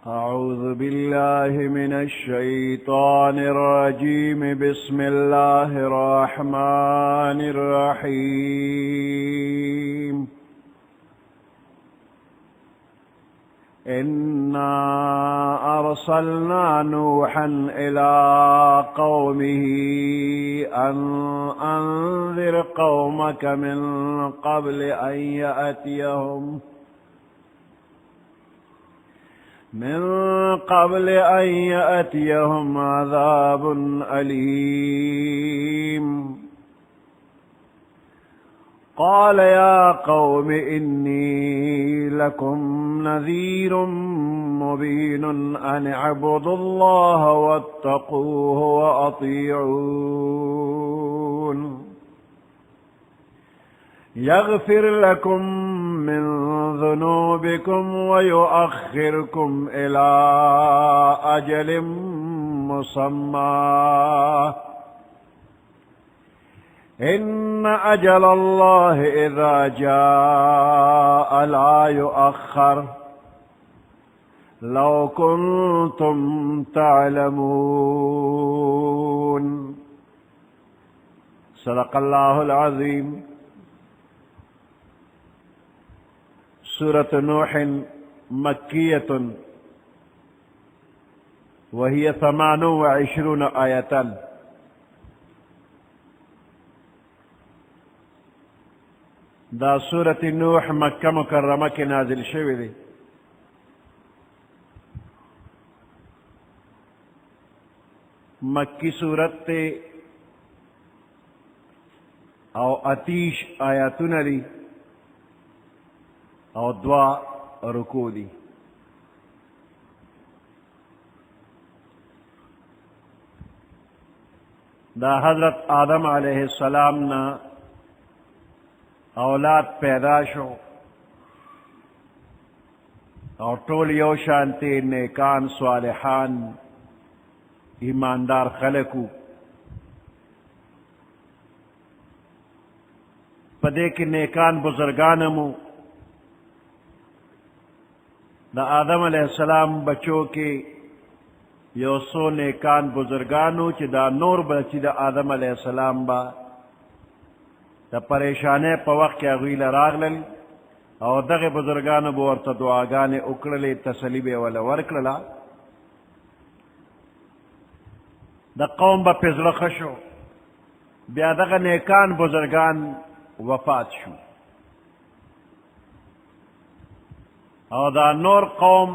أعوذ بالله من الشيطان الرجيم. بسم الله الرحمن الرحيم. إنا أرسلنا نوحا إلى قومه أن أنذر قومك من قبل أن يأتيهم عذاب أليم. قال يا قوم إني لكم نذير مبين أن اعبدوا الله واتقوه وأطيعون. يغفر لكم من ذنوبكم ويؤخركم إلى أجل مسمى إن أجل الله إذا جاء لا يؤخر لو كنتم تعلمون. صدق الله العظيم. سورة نوح مكية وهي 28 آية. دا سورة نوح مکہ مکرمہ کے نازل شوی دی. مکی سورت تے او 28 آیاتون دی او 2 رکوع دی. دا حضرت آدم علیہ السلام نا اولاد پیدا شو اور ټول یو شانتی نیکان صالحان ایماندار خلقو. پدے کے نیکان بزرگانمو دا آدم علیہ السلام بچوں کے یو سو نیکان بزرگانو چی دا نور بچی دا آدم علیہ السلام با دا پریشانے پا وقت کی اغویل راغلل او دغ بزرگانو بورتا دعاگانے اکڑلے تسلی بے والا ورکللا. دا قوم با پزر خشو بیا دغ نیکان بزرگان وفات شو او دا نور قوم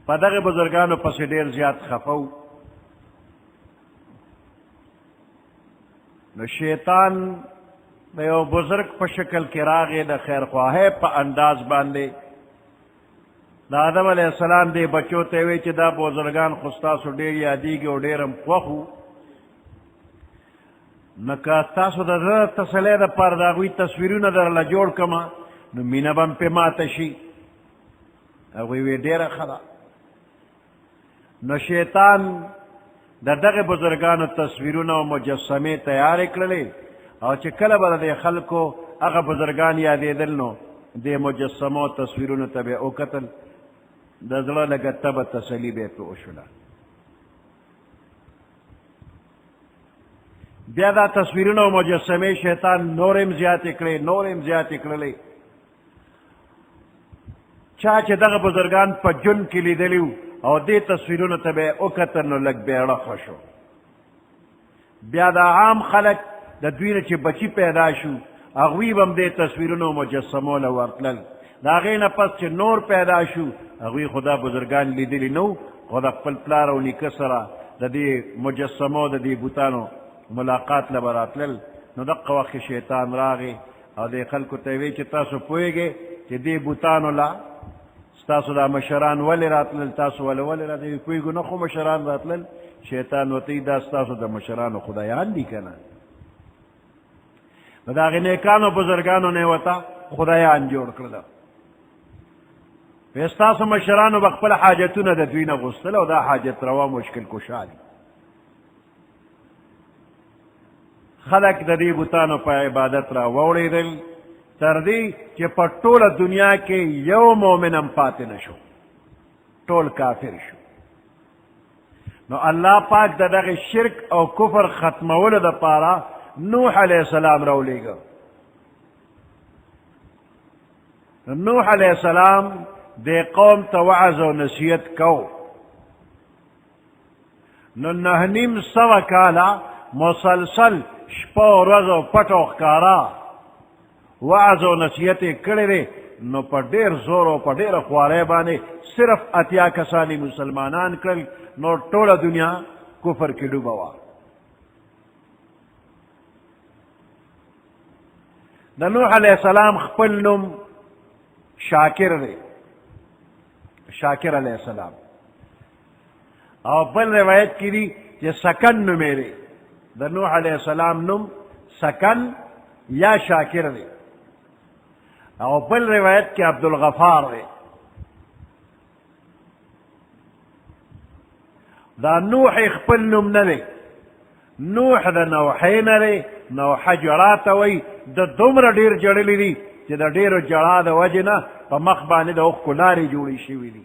پا دغ بزرگانو پس دیر زیاد خفو. نو شیطان دا یو بزرگ پا شکل کی راغی دا خیر خواہے پا انداز باندے دا آدم علیہ السلام دے بچو تیوے چی دا بزرگان خستاسو دیر یادیگی و دیرم خوخو نکا تاسو دا در تسلے دا پر داگوی تصویرون در لجوڑ کما نو مینبم پی ماتشی اگوی وی دیر خدا. نو شیطان دا دغ بزرگانو تصویرون و مجسمے تیار اکڑلے او چی کل با دے خلقو اگا بزرگان یادی دلنو دے مجسمو تصویرون تبے او قتل دا ذلو لگا تب تسلی بے پی اوشلا. بیا دا تصویرون و مجسمے شیطان نورم زیاد اکڑلے چاچے دغ بزرگان پا جن کلی دلیو او دے تصویرون تبے او قتل نو لگ بیڑا خوشو. بیا دا عام خلق دا دوین چی بچی پیدا شو اغوی بم دے تصویرون و مجسمو لورتلل. دا غین پس چی نور پیدا شو اغوی خدا بزرگان لیدلی نو خدا پل پلارو نکسرا دا دی مجسمو دا دی بوتانو ملاقات لبراتلل. نو دقا وقت شیطان راغی او دے خلقو تیوی چی تاسو پوئے گے چی دی بوتانو لا ستاسو دا مشران ولی راتلل تاسو ولی راتلل پوئیگو نخو مشران راتلل. شیطان وطی دا ستاسو دا مشرانو خدایان دی کنا دا غنیکانو بزرگانو نیوتا خدایان جوڑ کرده. ستاسو مشرانو بخپل حاجتون دا دوین غستل و دا حاجت روا مشکل کشالی. خلق د دې بوتانو په عبادت را ووړېدل تر دې چې په ټوله دنیا کې یو مؤمن هم پاتې نشو. ټول کافر شو. نو الله پاک د دغه شرک او کفر ختمولو دپاره نوح علیہ السلام راولیږه. نوح علیہ السلام دې قوم ته وعظ او نصیحت کو. نو 9.5 کاله مسلسل شپه او ورځ او پټ او ښکارا وعظ او نصیحت یې کړی دی. نو په ډېر زور او په ډېره خوارۍ باندې صرف 80 کسان مسلمانان کړل. نو ټوله دنیا کفر کې ډوبه وه. د نوح علیہ السلام خپل نوم شاکر دی، شاکر علیہ السلام. او بل روایت کی دی چې سکن نومې دی. د نوح علیہ السلام نوم سکن یا شاکر دی. او بل روایت کې عبدالغفار دی. دا نوح خپل نوم نه دی، نوح د نوحې نه دی. نوحه جړا ته وایي. د دومره ډېر جړلی دي چې د ډېرو جړا د وجې نه په مخ باندې د اوښکو لارې جوړې شوي دي.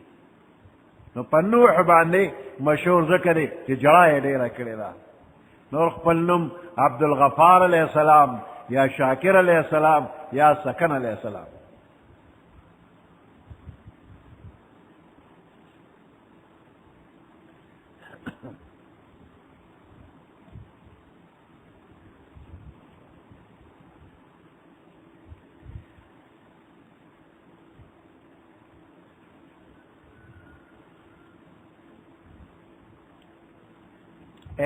نو په نوح باندې مشهور ځکه دی چې جړا یې ډېره کړې ده. نور خپل نوم عبدالغفار علیہ السلام یا شاکر علیہ السلام یا سکن علیہ السلام.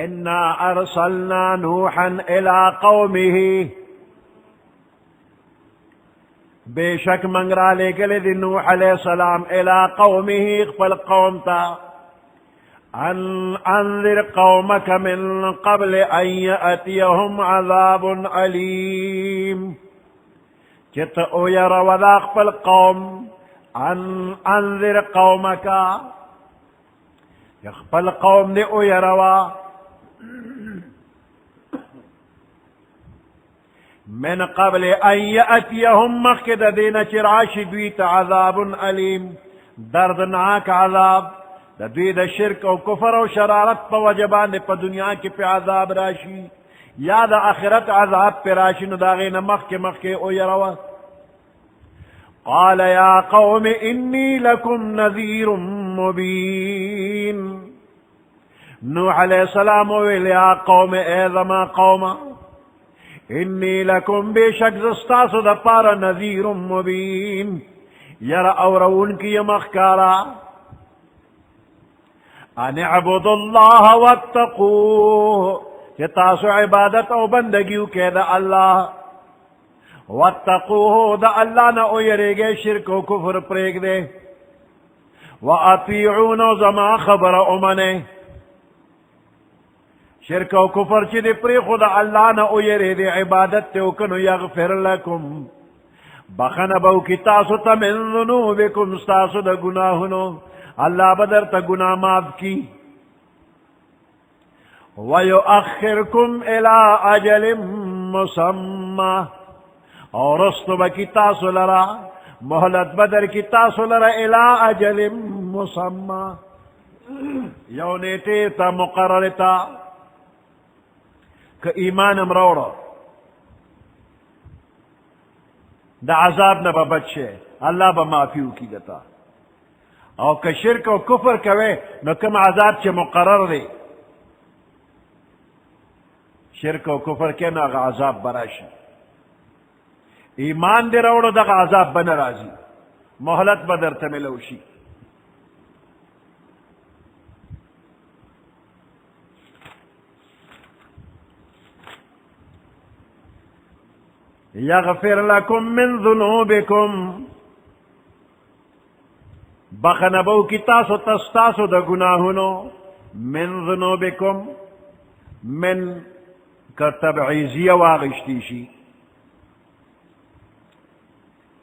انا ارسلنا نوحا الى قومه، بے شک منگرا لے گلے دی نوح علیہ السلام الى قومه خپل قوم تا. ان انذر قومك من قبل ان يأتيهم عذاب علیم. چت او یر ودا خپل قوم. ان انذر قومك خپل قوم دی او یروا من قبل ان یأتیهم مخد دین چراش دویت عذاب علیم، دردناک عذاب. د دوی د شرک او کفر او شرارت په وجبان په دنیا کې په عذاب راشي یا د آخرت عذاب په راشي. نو دا غي نه مخکې او یروا. قال یا قوم انی لکم نذیر مبین. نوح علیہ السلام ویل یا قوم اے زما قوما انی لکم بے شک زستاسو دا پارا نذیر مبین یر اورون کی مخکارا. ان اعبد اللہ واتقوه کہ تاسو عبادت او بندگیو کہ دا اللہ. واتقوه دا اللہ نا او یریگے شرک و کفر پریگ دے. واطیعون زما خبر امنے شرک و کفر چی دی پری خدا اللہ نا او یری دی عبادت تے وکنو یغفر لکم بخن بو کی تاسو تا من ذنوبکم ستاسو دا گناہنو اللہ بدر تا گناہ معاف کی. ویؤخرکم الى اجل مسمى اور رستو بکی تاسو لرا محلت بدر کی تاسو لرا الى اجل مسمى یو نیٹے تا مقررتا. کہ ایمان امروڑا دا عذاب نہ بچے اللہ با معافیو کی گتا. او کہ شرک و کفر کوے نو کم عذاب چے مقرر دے. شرک و کفر کے نو عذاب براشی. ایمان دے روڑو دا عذاب بن رازی محلت بدر تملوشی. یغفر لکم من ذنوبکم بخنبو کی تاسو تستاسو دا گناہنو. من ذنوبکم من کا تبعیزیہ واغشتی شی.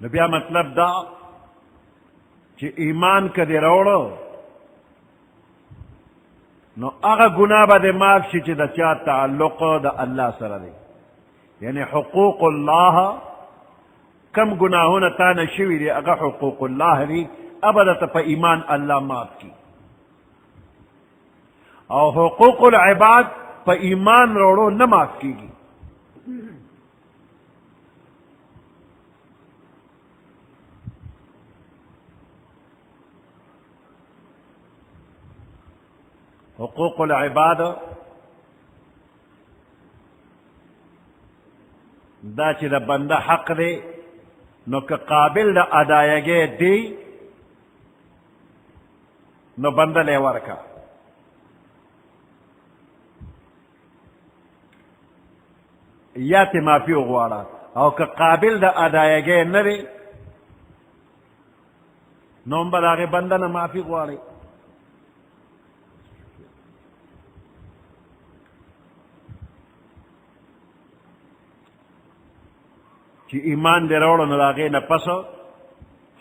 نبیا مطلب دا چی ایمان کا دی روڑو نو اغا گناہ با دی معاف شی چی دا چا تعلق دا اللہ سر دی. یعنی حقوق اللہ کم گناہون تانا شوی دی اگا حقوق اللہ دی ابدا په ایمان الله معاف کی او حقوق العباد په ایمان وروړو نه معاف کیږي. حقوق العباد دا چې د بنده حق دی نو که قابل د ادایګۍ دی نو بنده لی ورکا، یا تی معافی وغواړه، او که قابل د ادایګۍ نه دی نو هم به د هغې بنده نه معافي غواړئ. چې ایمان دې راوړو نو د هغې نه پس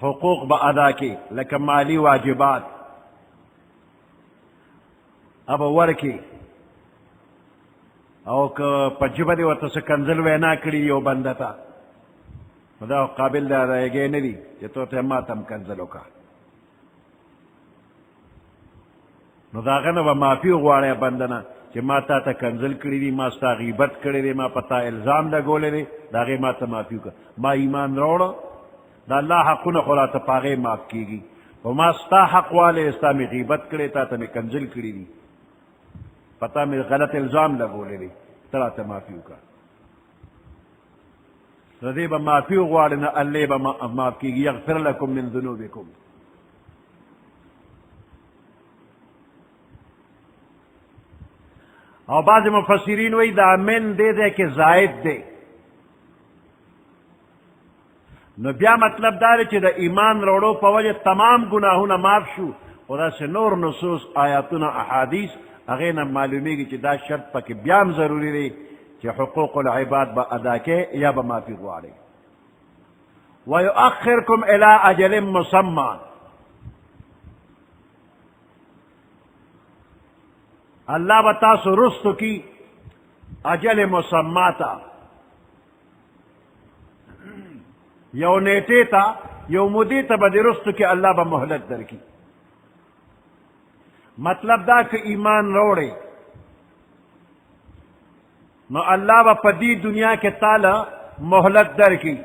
حقوق به ادا کړي، لکه مالی واجبات اب ورکی، او که په ژبه دې ورته څه کنځل وینا کړي یو بنده ته نو دا قابل د ادایګۍ نه دي چې تو ته ما ته هم کنځل وکړه، نو د هغه نه به معافي وغواړی بنده نه چې ما تا ته کنځل کړي دي، ما ستا غیبت کړی دی، ما په تا الزام لګولی دی، د هغې ما ته معافي وکړه. ما ایمان راوړه، د الله حقونه خو راته په هغې معاف کېږي، خو ما ستا حق والی ستا مې غیبت کړی، تا ته مې کنځل کړي دي، په تا مې غلط الزام لګولی دی، ته راته معافي وکړه. د دې به معافي وغواړې نه الله به معاف کېږي. یغفر لکم من ذنوبکم. او بعض مفسرین وی دا من دے دے کہ زائد دے، نو بیا مطلب دا دی چې د ایمان راوړو په وجه تمام ګناهونه معاف شو، خو داسې نور نصوص آیاتونه احادیث هغې نه معلومیږي چې دا شرط پکې بیا هم ضروري دی چې حقوق العباد به ادا کې یا به معافي غواړي. ویؤخرکم الی اجل مسمى، اللہ با تاسو رستو کی اجل مسمى تا، یو نیٹے تا یو مدی تا با دی رستو کی اللہ با مہلت در کی. مطلب دا کہ ایمان روڑے نو اللہ با پدی دنیا کے تالا مہلت در کی،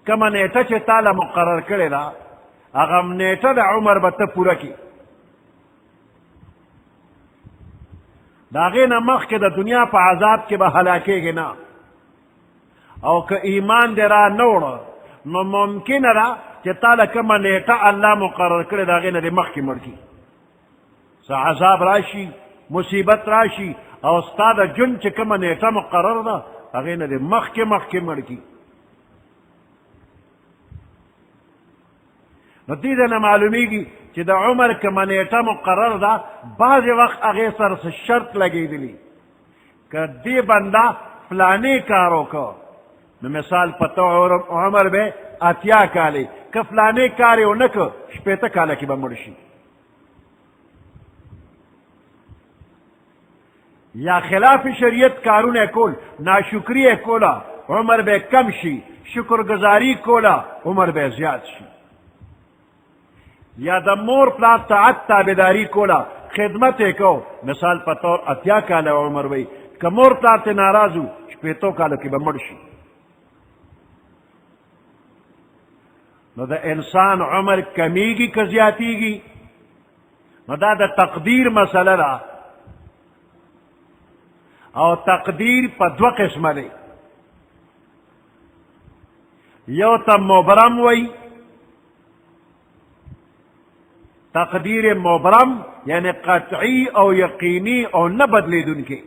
کما نیٹا چے تالا مقرر کرے دا اغم نیٹا دا عمر با تا پورا کی، دا غې نه مخکې د دنیا په عذاب کې به هلاکېږي نه، او که ایمان دې را نه وړه نو ممکنه ده چې تا له کومه نیټه الله مقرر کړې د هغې نه دې مخکې مړ کړي، څه عذاب راشي، مصیبت راشي، او ستا د ژوند چې کومه نیټه مقرر ده هغې نه دې مخکې مړ کړي. نو دې نه معلومیږي چې د عمر کومه نیټه مقرر ده، بعضې وخت هغې سره څه شرط لګېدلي، که دې بنده فلانې کار وکړه نو مثال په تو عمر به 80 کالې، که فلانې کار یې ونه کړه 80 کاله کې به مړ شي. یا خلاف شریعت کارونه کول، ناشکری یې کوله عمر به کم شي، شکرګزاري کوله عمر به زیات شي. یا د مور پلار طاعت تابعداري کوله، خدمت یې کو، مثال په طور 80 کاله عمر وی، که مور پلار ته ناراض و 80 کالو کې به مړ شي. نو د انسان عمر کمیږي که زیاتیږي، نو دا د تقدیر مسله ده، او تقدیر په 2 قسمه دی، یو ته مبرم وی، تقدیر مبرم یعنی قطعی او یقینی او نه بدلیدونکی،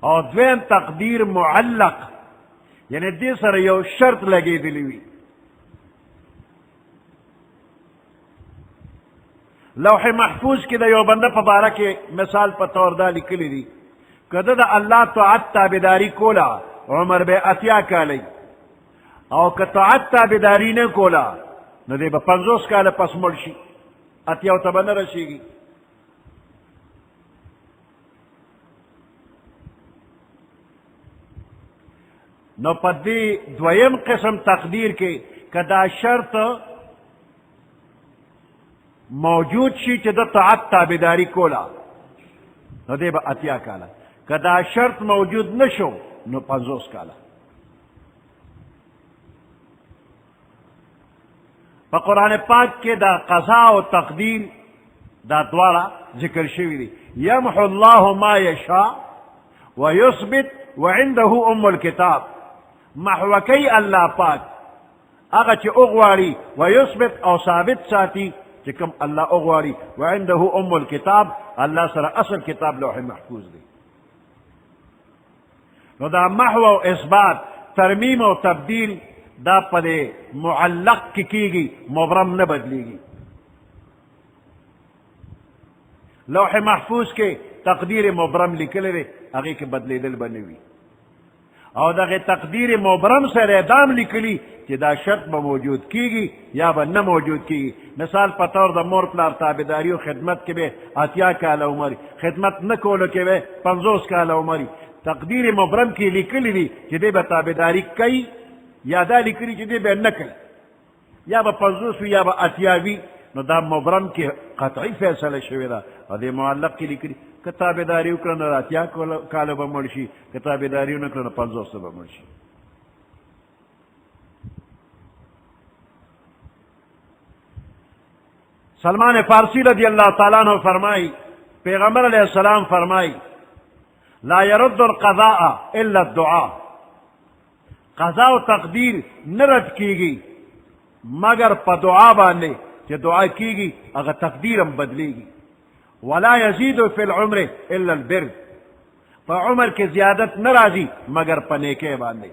او دویم تقدیر معلق یعنی دې سره یو شرط لګېدلی وي. لوح محفوظ کې د یو بنده په باره کې مثال په طور دا لیکلی دي، که ده د الله طاعت تابعداري کوله عمر به 80 کالی، او که طاعت تابعداري نه کوله نو دی به 50 کاله پس مړ شي، 80 ته به نه رسېږي. نو په دې دویم قسم تقدیر کې که دا شرط موجود شي چې د طاعت تابعداري کوله نو دی به 80 کاله، که دا شرط موجود نشو نو 50 کاله. په قرآن پاک کې دا قضا او تقدیر دا دواړه ذکر شوي دي. یمحو الله ما یشاء ویثبت وعنده ام الکتاب. محو کوي الله پاک هغه چې اغواړي، ویثبت او ثابت ساتي چې کوم الله اغواړي. وعنده ام الکتاب، الله سره اصل کتاب لوح محفوظ دی. نو دا محو او اثبات، ترمیم او تبدیل دا په معلق کې کیږي، مبرم نه بدلیږي. لوح محفوظ کې تقدیر مبرم لیکلی دی، هغې کې بدلیدل به نه وي. او دغه تقدیر مبرم سره دام لیکلی چې دا شرط به موجود کیږي یا به نه موجود کیږي. مثال په طور د مور پلار تابعداري او خدمت کې به 80 کاله عمر، خدمت نه کولو کې به 50 کاله عمر. تقدیر مبرم کې لیکلی دي چې دی به تابعداري کوي، یا دا لیکلی چې دی به نه کوي، یا به 50 وي یا به 80 وي. نو دا مبرم کې قطعي فیصله شوې ده. او دې معلق کې لیکلي که تابعداري وکړه نو 80 کاله به مړ شي، که تابعداري ونه کړه نو 50 به مړ شي. سلمان فارسی رضی اللہ تعالیٰ عنہ فرمائی، پیغمبر علیہ السلام فرمائی، لا يرد القضاء الا الدعاء. قضاء و تقدیر نہ رد کیگی مگر پا دعا باندے کہ دعا کیگی اگر تقدیرم بدلے گی. ولا يزيد في العمر الا البر. پا عمر کی زیادت نہ راضی مگر پا نیکے باندے.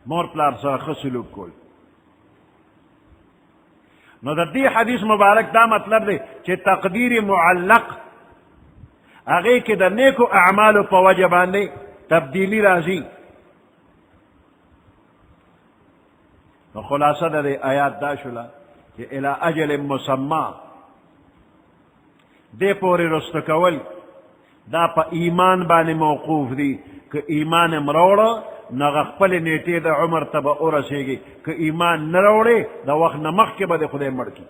مور پلار سره ښه سلوک کول. نو د دې حدیث مبارک دا مطلب دی چې تقدیر معلق هغې کې د نیکو اعمالو په وجه باندې تبدیلی راځي. نو خلاصه د دې آیات دا شوله چې الی اجل مسما دې پورې رسته کول دا په ایمان باندې موقوف دی. که ایمان م راوړه نو خپل نیټې د عمر ته به ورسېږي، که ایمان نه راوړې د وخت نه مخکې به د خدای مړ کړي.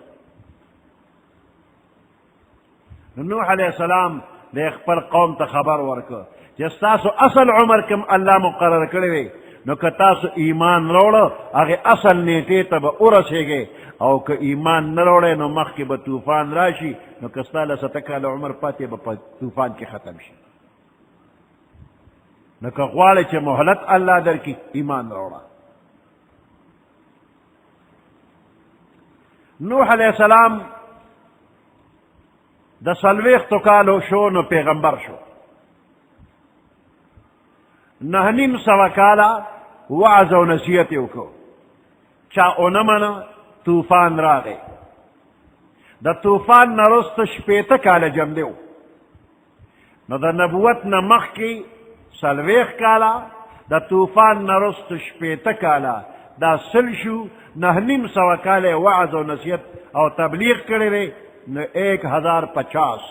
نوح علیه السلام د خپل قوم ته خبر ورکړه چې ستاسو اصل عمر کوم الله مقرر کړی دی، نو که تاسو ایمان راوړه هغې اصل نیټې ته به ورسېږئ، او که ایمان نه راوړئ نو مخکې به طوفان راشي، نو که ستا له 70 کاله عمر پاتې به په طوفان کې ختم شي. نو که غواړئ چې مهلت الله درکړي ایمان راوړه. نوح علیه السلام د 40 کالو شو نو پیغمبر شو. 9.5 کاله وعظ او نصیحت یې وکړو، چا ونه منه، طوفان راغی. د طوفان نه وروسته 80 کاله جمدی و. نو د نبوت نه مخکې 40 کاله، د طوفان نه وروسته 80 کاله، دا 100 شو. 9.5 کاله وعظ او نصیحت او تبلیغ کړی دی، نو 1050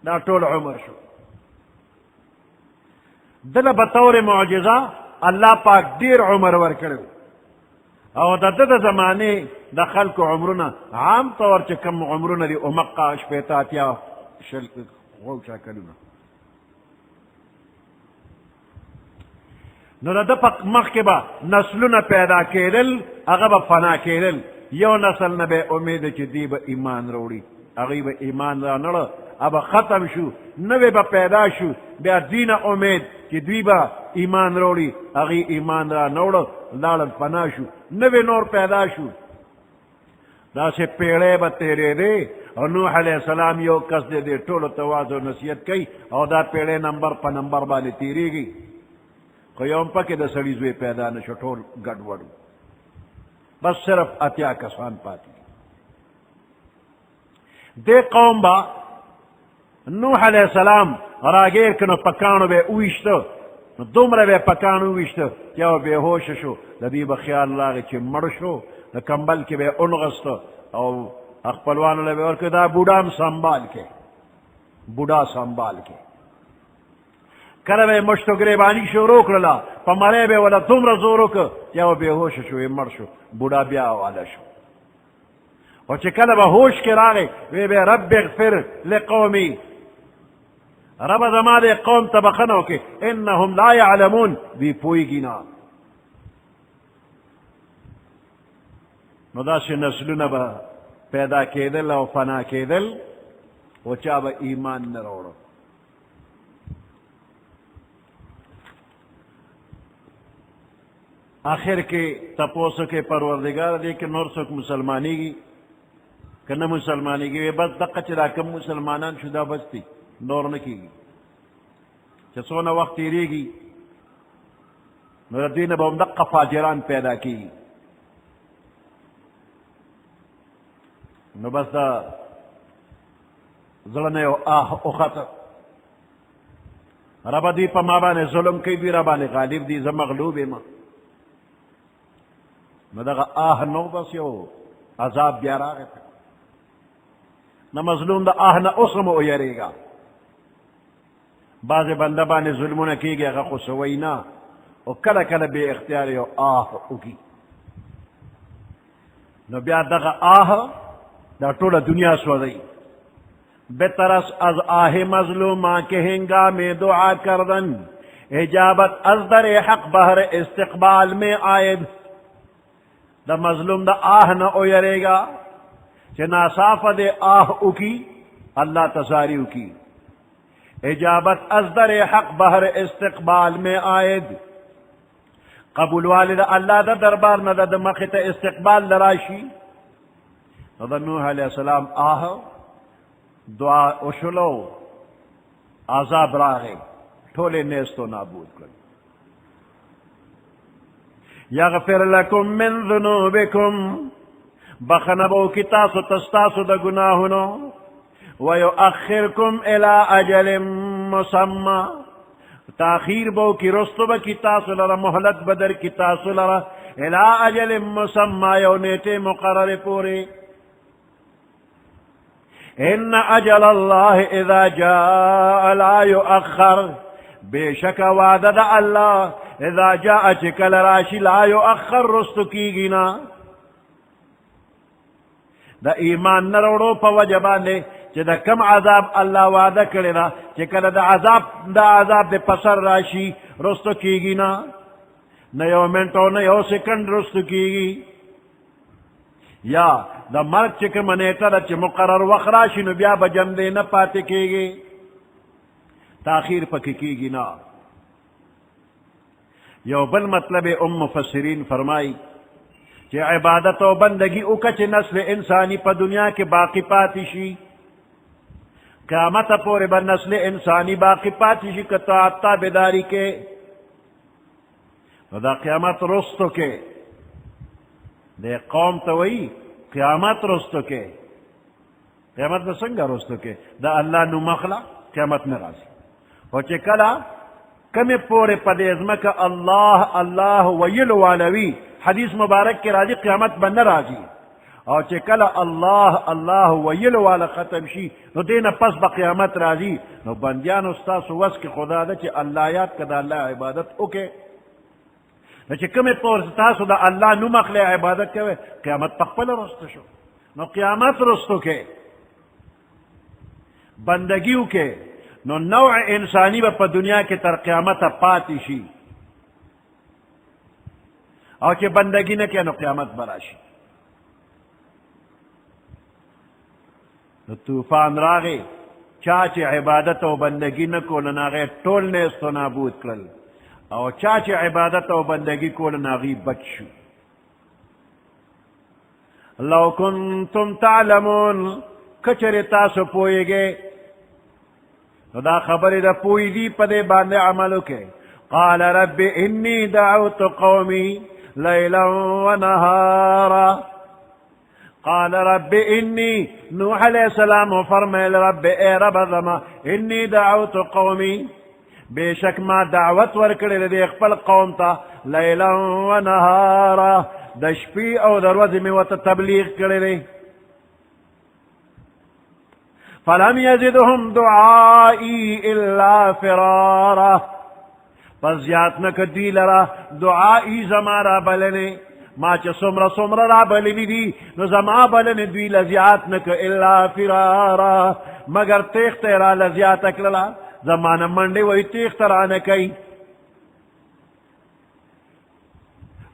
دا ټول عمر شو. دله بطور معجزه الله پاک ډیر عمر ورکړی، او د ده د زمانې د خلکو عمرونه عام طور چې کوم عمرونه دي امقه 80 80 کلونه. نو د ده په مخکې به نسلونه پیدا کېدل، هغه به فنا کېدل. یو نسل نه به امید چې دی به ایمان راوړي، هغوی به ایمان را نړه، هغه ختم شو. نوې به پیدا شو، بیا دینه امید چې دوی به ایمان راوړي، هغوی ایمان را نوړه، لاړل فنا شو. نوې نور پیدا شو، داسې پیړۍ به تېرېدې. او نوح علیه السلام یو کس دی، دی ټولو ته وعظ او نصیحت کوي، او دا پیړۍ نمبر په نمبر باندې تېرېږي. خو یو هم پکې د سړي زوی پیدا نه شو، ټول ګډوډ، بس صرف 80 کسان پاتې. دې قوم به نوح علیه السلام راګیر که نو په کاڼو به یې وویشته، نو دومره به یې په کاڼو وویشته چې یو بېهوشه شو. د دوی به خیال راغی چې مړ شو، د کمبل کې به یې اونغسته او خپلوانو له به یې ورکړه دا بوډا هم سنبال کې، بوډا سنبال کې. کله به مشتو گریبانی شروع کړله په مړی به وله دومره زور وکړه چې هغه بېهوشه شو مړ شو بوډا بیا حواله شو او چې کله به هوش کې راغی وی به رب اغفر لقومي رب زما دې قوم ته بخښنه وکړي انهم لا یعلمون دوی پوهېږي نه نو داسې نسلونه به پیدا کېدل او فنا کېدل او چا به ایمان نه راوړو آخر کې تپوسو کې پروردگار دی که نور څوک مسلمانېږي که نه مسلمانېږي بس دقه چې دا کم مسلمانان شو دا بس دي نور نه کېږي چې څونه وخت تېرېږي نو د دوی نه به هم دقه فاجران پیدا کېږي نو بس دا زړه نه یو وخته ربه دوی په ما باندې ظلم کوي دوی را باندې غالب دي زه مغلوب یم نو دغه نو بس یو عذاب بیا راغی نه مظلوم د نه اوس هم ویرېږه بعضې بنده باندې ظلمونه کېږي هغه خو سوی نه او کله کله بې اختیار یو وکړي نو بیا دغه دا ټوله دنیا سوځي بترس از مظلوماں کے ہنگام دعا کردن اجابت از در حق بہر استقبال میں عائد دا مظلوم دا نہ اویرے گا کہ ناصاف دے اکی اللہ تزاری اکی اجابت از در حق بہر استقبال میں عائد قبول والد اللہ دا دربار نہ دا مخت استقبال لراشی دا نوح علیہ السلام دعا اشلو عذاب راغی ٹھولے نیستو نابود کر یغفر لکم من ذنوبکم بخنبو کی تاسو تستاسو دا گناہنو ویؤخرکم الى اجل مسمى تاخیر بو کی رستو با کی تاسو لرا محلت بدر کی تاسو لرا الى اجل مسمى یو نیٹے مقرر پورے ان اجل اللہ اذا جاء لا یؤخر بے شک وعدہ دا اللہ اذا جاء چکل راشی لا یؤخر رستو کی گنا دا ایمان نروڑو پا وجبانے چی دا کم عذاب اللہ وعدہ کرے دا چکل دا عذاب دے پسر راشی رستو کی گنا نیو منٹو نیو سکنڈ رستو کی گی یا دا مرگ چکے منیتا دا چی مقرر وخراشی نو بیا بجم دے نا پاتے کی گی تاخیر پکی کی گی نا یو بل مطلب مفسرین فرمائی کہ عبادت و بندگی اکچ نسل انسانی پا دنیا کے باقی پاتی شی قیامت پورے با نسل انسانی باقی پاتی شی کتاعت تابداری کے دا قیامت رستو کے دے قوم توئی قیامت رستو کے قیامت بسنگا رستو کے دا اللہ نو مخلا قیامت میں راضی ہو چکلا کمی پورے پدیزمک اللہ اللہ ویلو والوی حدیث مبارک کے راضی قیامت بن راضی اور چکلا اللہ اللہ ویلو والا ختم شی نو دینا پس با قیامت راضی نو بندیان استاس وس کے خدا دا چی اللہ یاد کدا اللہ عبادت اوکے نو کمی پور تاسو دا اللہ نو مخلی عبادت کے قیامت تقبل رستو شو نو قیامت رستو کے بندگیو کے نو نوع انسانی با دنیا کے تر قیامت پاتی شی اور چی بندگی نہ کیا نو قیامت براشی نو طوفان راغی چاچی عبادت و بندگی نہ کو لناغی ٹول نیستو نابود کرل او چاچے عبادت و بندگی کول ناغی بچو لو کنتم تعلمون کچر تاسو پوئے گے دا خبر دا پوئی دی پدے باندے عملو کے قال رب انی دعوت قومی لیلا و نهارا قال رب انی نوح علیہ السلام فرمیل رب اے رب ذما انی دعوت قومی بے شک ما دعوت ورکڑی دے اخپل قوم تا لیلا و نهارا دشپی او دروز میں وط تبلیغ کڑی دے فلم یزدهم دعائی الا فرارا پس زیات نک دی لرا دعائی زما را بلنے ما چه سمر سمر را بلنی دی نو زما بلن دوی لزیات نک الا فرارا مگر تیخت را لزیات اکللا زمان منڈی وی تیخت را نکی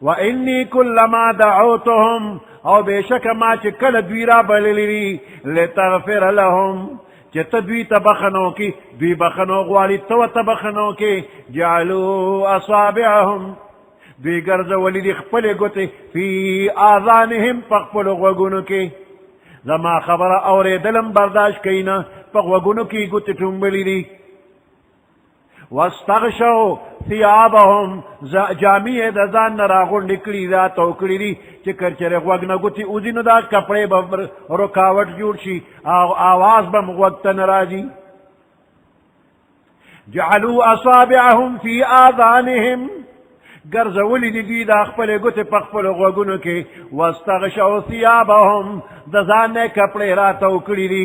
وَإِنِّي كُلَّمَا دَعَوْتُهُمْ او بیشک ما چه کل دوی را بللی لتغفر لهم چه تدوی تبخنو کی دوی بخنو غوالی تو تبخنو کی جعلو اصابعهم دوی گرز ولی دی خپل گوتی فی آذانهم پخپل غوگونو کی زما خبر اور دلم برداشت کینا پغوگونو کی گوتی ٹنبلی دی واستغشوا ثيابهم جامع دزان راغون نکلی دا توکلی دی چکر چرے غوگ نگوتی اوزینو دا کپڑے بمر رکاوٹ جوڑ شی آواز بم غوگتن راجی جعلوا اصابعهم فی آذانهم گرزولی دی دا خپل گوتی پخپل غوگونو کی واستغشوا ثيابهم دزان کپڑے را توکلی دی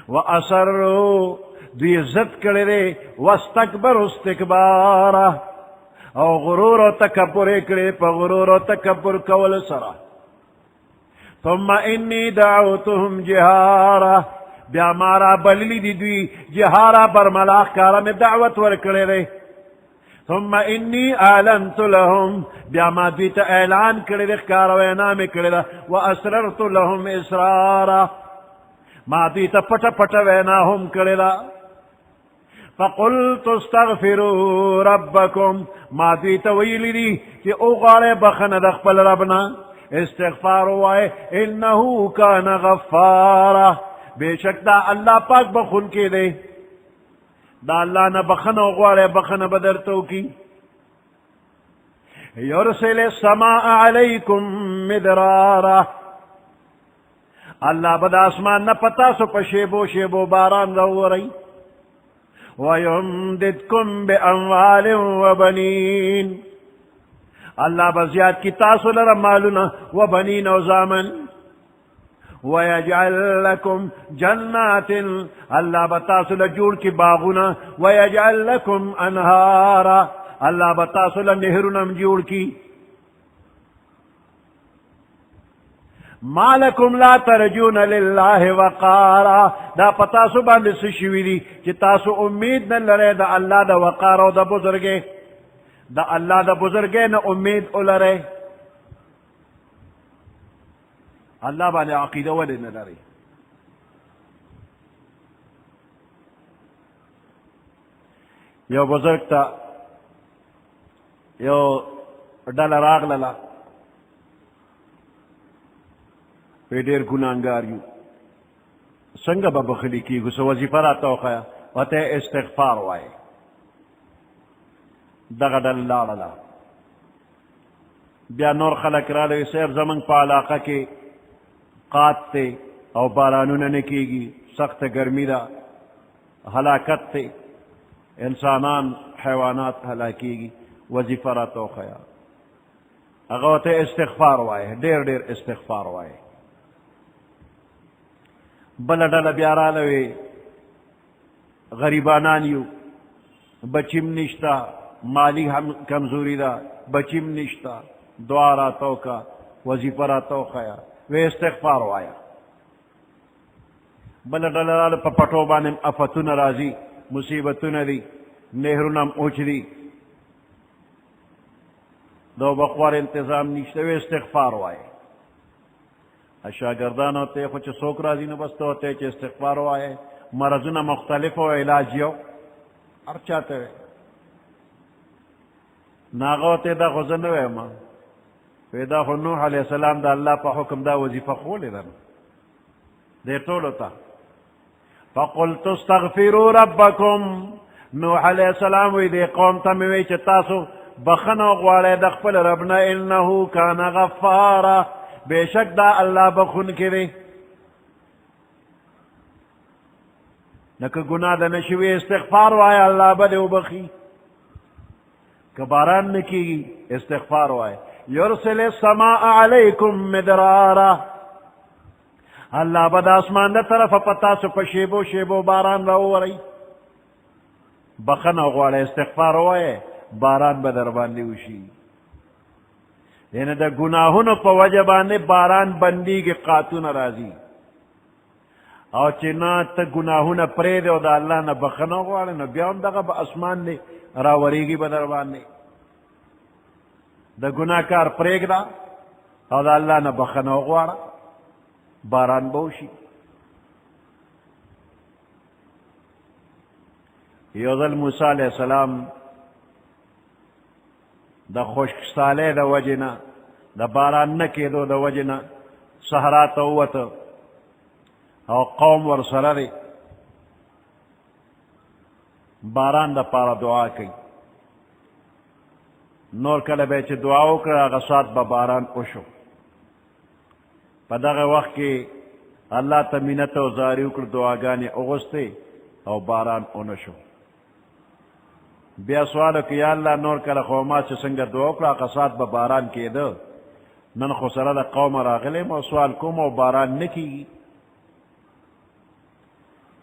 واسروا دوی عزت کرے واستکبر استکبارا او غرور و تکبر کرے پا غرور و تکبر کول سرا ثم انی دعوتهم جہارا بیا مارا بللی دی دوی جہارا برملاخ کارا میں دعوت ور کرے رے ثم انی اعلنت لهم بیا ما دوی تا اعلان کرے رے کارا وینام کرے رے واسررت لهم اسرارا ما دوی تا پٹا پٹا ویناهم کرے رے فقلت استغفروا ربكم ما دوی تویلی دی کہ اغارے بخن دخپل ربنا استغفار وائے انہو کان غفارا بے شک دا اللہ پاک بخن کے دے دا اللہ نہ بخن اغارے بخن بدرتو کی یرسل السماء علیکم مدرارا اللہ بدا آسمان نہ پتا سو پشیبو شیبو باران رو رئی وَيُمْدِدْكُمْ بِأَمْوَالٍ وَبَنِينَ اللہ بزیاد کی تاسو لرمالنا وبنین وزامن وَيَجْعَلْ لَكُمْ جَنَّاتٍ اللہ بتاسو لجوڑ کی باغنا وَيَجْعَلْ لَكُمْ أَنْهَارًا اللہ بتاسو لنہرنم جوڑ کی ما لکم لا ترجون للہ وقارا دا پتاسو باند سشوی دی چی تاسو امید نہ لرے دا اللہ دا وقارا دا بزرگے دا اللہ دا بزرگے نہ امید لرے اللہ باندې عقیدہ ولی نہ لرے یو بزرگ تا یو ڈالا راغ للا پی دیر گناہگار یو سنگا با بخلی کی گسو وظیفہ را توقع وطے استغفار وائے دغد اللہ للا بیا نور خلق را لے سیر زمن پا علاقہ کے قات تے او بارانون نکی گی سخت گرمی دا ہلاکت تے انسانان حیوانات ہلاکی گی وظیفہ را توقع اگوتے استغفار وائے دیر دیر استغفار وائے بلا ڈالا بیارا لوے غریبانان یو بچیم نشتا مالی ہم کمزوری دا بچیم نشتا دعا را توکا وظیفہ را توقیا وے استغفار وایا بلا ڈالا پا پٹو بانم افتون رازی مصیبتون دی نہرونم اوچ دی دو بخوار انتظام نشتا وے استغفار وایا شاگردان ہوتے کچھ سوک رازی نہ بستے ہوتے چھ استغفار ہوئے مرضنا مختلف ہو علاج یو ار چاہتے ہوئے ناغا ہوتے دا غزن ہوئے ما پیدا خو نوح علیہ السلام دا اللہ پا حکم دا وظیفہ خولے دا دے طولو تا فقلت استغفروا ربکم نوح علیہ السلام وی دے قوم تموی چھ تاسو بخنو غوالے دخپل ربنا انہو کان غفارا بے شک دا اللہ بخون کرے نکہ گناہ دا نشوی استغفار وائے اللہ بدے و بخی کباران نکی گی استغفار وائے یرسل السماء علیکم مدرارا اللہ بد آسمان دا طرف پتا سو پشیبو شیبو باران رو رئی بخنه غواړه استغفار ووایې باران به در باندې وشي یعنی د ګناهونو په وجه باندې باران بندیږي قاتونه راځي او چې نه ته ګناهونه پرېږدې او د الله نه بخنه غواړې نو بیا هم دغه به اسمان دی راورېږي به در باندې د ګناه کار پرېږده او د الله نه بخنه وغواړه باران به وشي یو ځل موسی علیه السلام د خشکسالۍ د وجې نه د باران نه کېدو د وجې نه صحرا ته ووته او قوم ورسره دی باران دپاره دعا کوي نور کله به چې دعا وکړه هغه ساعت به باران وشو په دغه وخت کې الله ته منت او زاري وکړه دعاګانې اغوستې او باران ونه شو بیا سوال وکړه یا الله نور کله خو ما چې څنګه دعا وکړه هغه ساعت به باران کېده نن خو سره د قومه راغلی م او سوال کوم او باران نه کېږي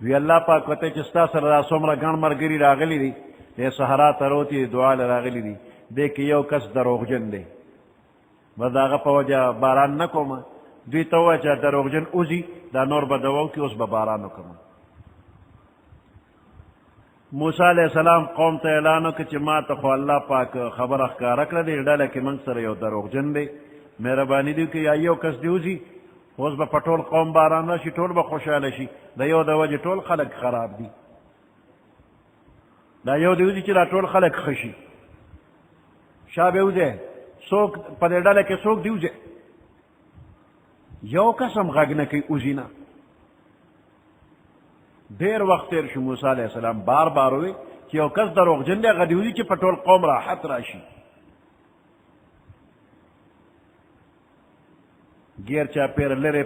وی الله پاک وته چې ستا سره دا څومره ګڼ ملګري راغلي دي دې صحرا ته روتې دعا له راغلي دي دې کې یو کس دروغجن دی به د هغه په وجه باران نه کومه دوی ته ووایه چې دروغجن وځي دا نور به دوا وکړي اوس به باران وکړم موسی علیه السلام قوم ته اعلان وکړه چې ما ته خو الله پاک خبره ښکاره کړه دې ډله کې موږ سره یو دروغجن دی مهرباني دې وکړي یا یو کس دې وځي اوس به په ټول قوم باران راشي ټول به خوشحاله شي د یو د وجې ټول خلک خراب دي دا یو دې وځي چې دا ټول خلک ښه شي شا به وځي څوک په دې ډله کې څوک دې وځي یو کس هم غږ نه کوي وځي نه ډېر وخت تېر شو موسی علیه السلام بار بار ووی چې یو کس دروغجن دی هغه دې وځي چې په ټول قوم راحت راشي غیر چاپېره لرې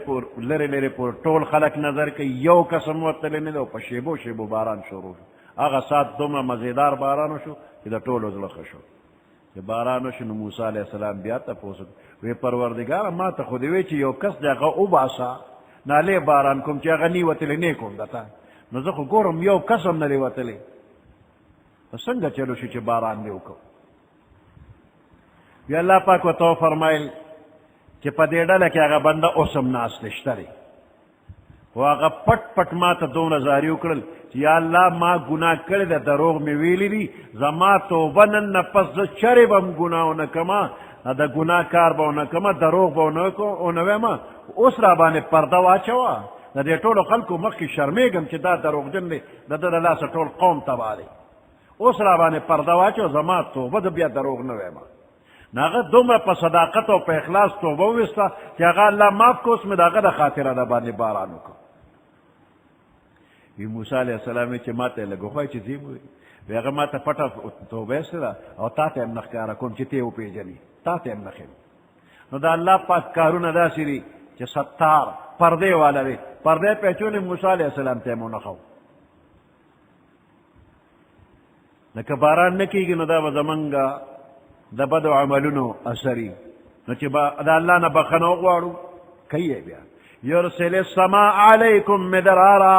لرې پورې ټول خلک نظر کوي یو کس هم وتلی نه دی او په شیبو شیبو باران شروع شو هغه ساعت دومره مزېدار باران وشو چې د ټولو زړه ښه شو چې باران وشو نو موسی علیه السلام بیا تپوس وی پروردګاره ما ته خو دې وی چې یو کس دی هغه وباسه نالې باران کوم چې هغه نی وتلی نه کوم دته نو زه خو ګورم یو کس هم نه دی وتلی نو څنګه چلو شو چې باران دې وکړو بیا الله پاک ورته وفرمایل چې په دې ډله کې هغه بنده اوس هم ناست شته دی خو هغه پټ پټ ما ته دومره زاري وکړل چې یا الله ما ګناه کړی دی دروغ مې ویلي دي زما توبه نن نه پس زه چرې به هم ګناه ونه کړمه د ګناه کار به ونه کړمه دروغ به ونه ویمه اوس را باندې پرده واچوه د دې ټولو خلکو مخکې شرمېږم چې دا دروغجن دی د ده د لاسه ټول قوم تباه دی اوس را باندې پرده واچوه زما توبه د بیا دروغ نه ویمه ناغه دومره په صداقت او په اخلاص توبه وویسته چې هغه الله معاف کو اوس مې د هغه د خاطره د باندې باران وکړو وی موسی علیه السلام چې ما ته یې لږ وښایه چې ځې وي وی هغه ما ته پټه توبه ایستله او تا ته هم نه ښکاره کوم چې ته یې وپېژنې تا ته هم نه ښیم نو د الله پاک کارونه داسې دي چې ستار پردې والا دی پردې پېچولې موسی علیه السلام ته یې مو نه ښو نو که باران نه کېږي نو دا به زمونږ د بدو عملونو اثري نو چې د الله نه بخښنه وغواړو کوي بیا یرسل السماء علیکم مدرارا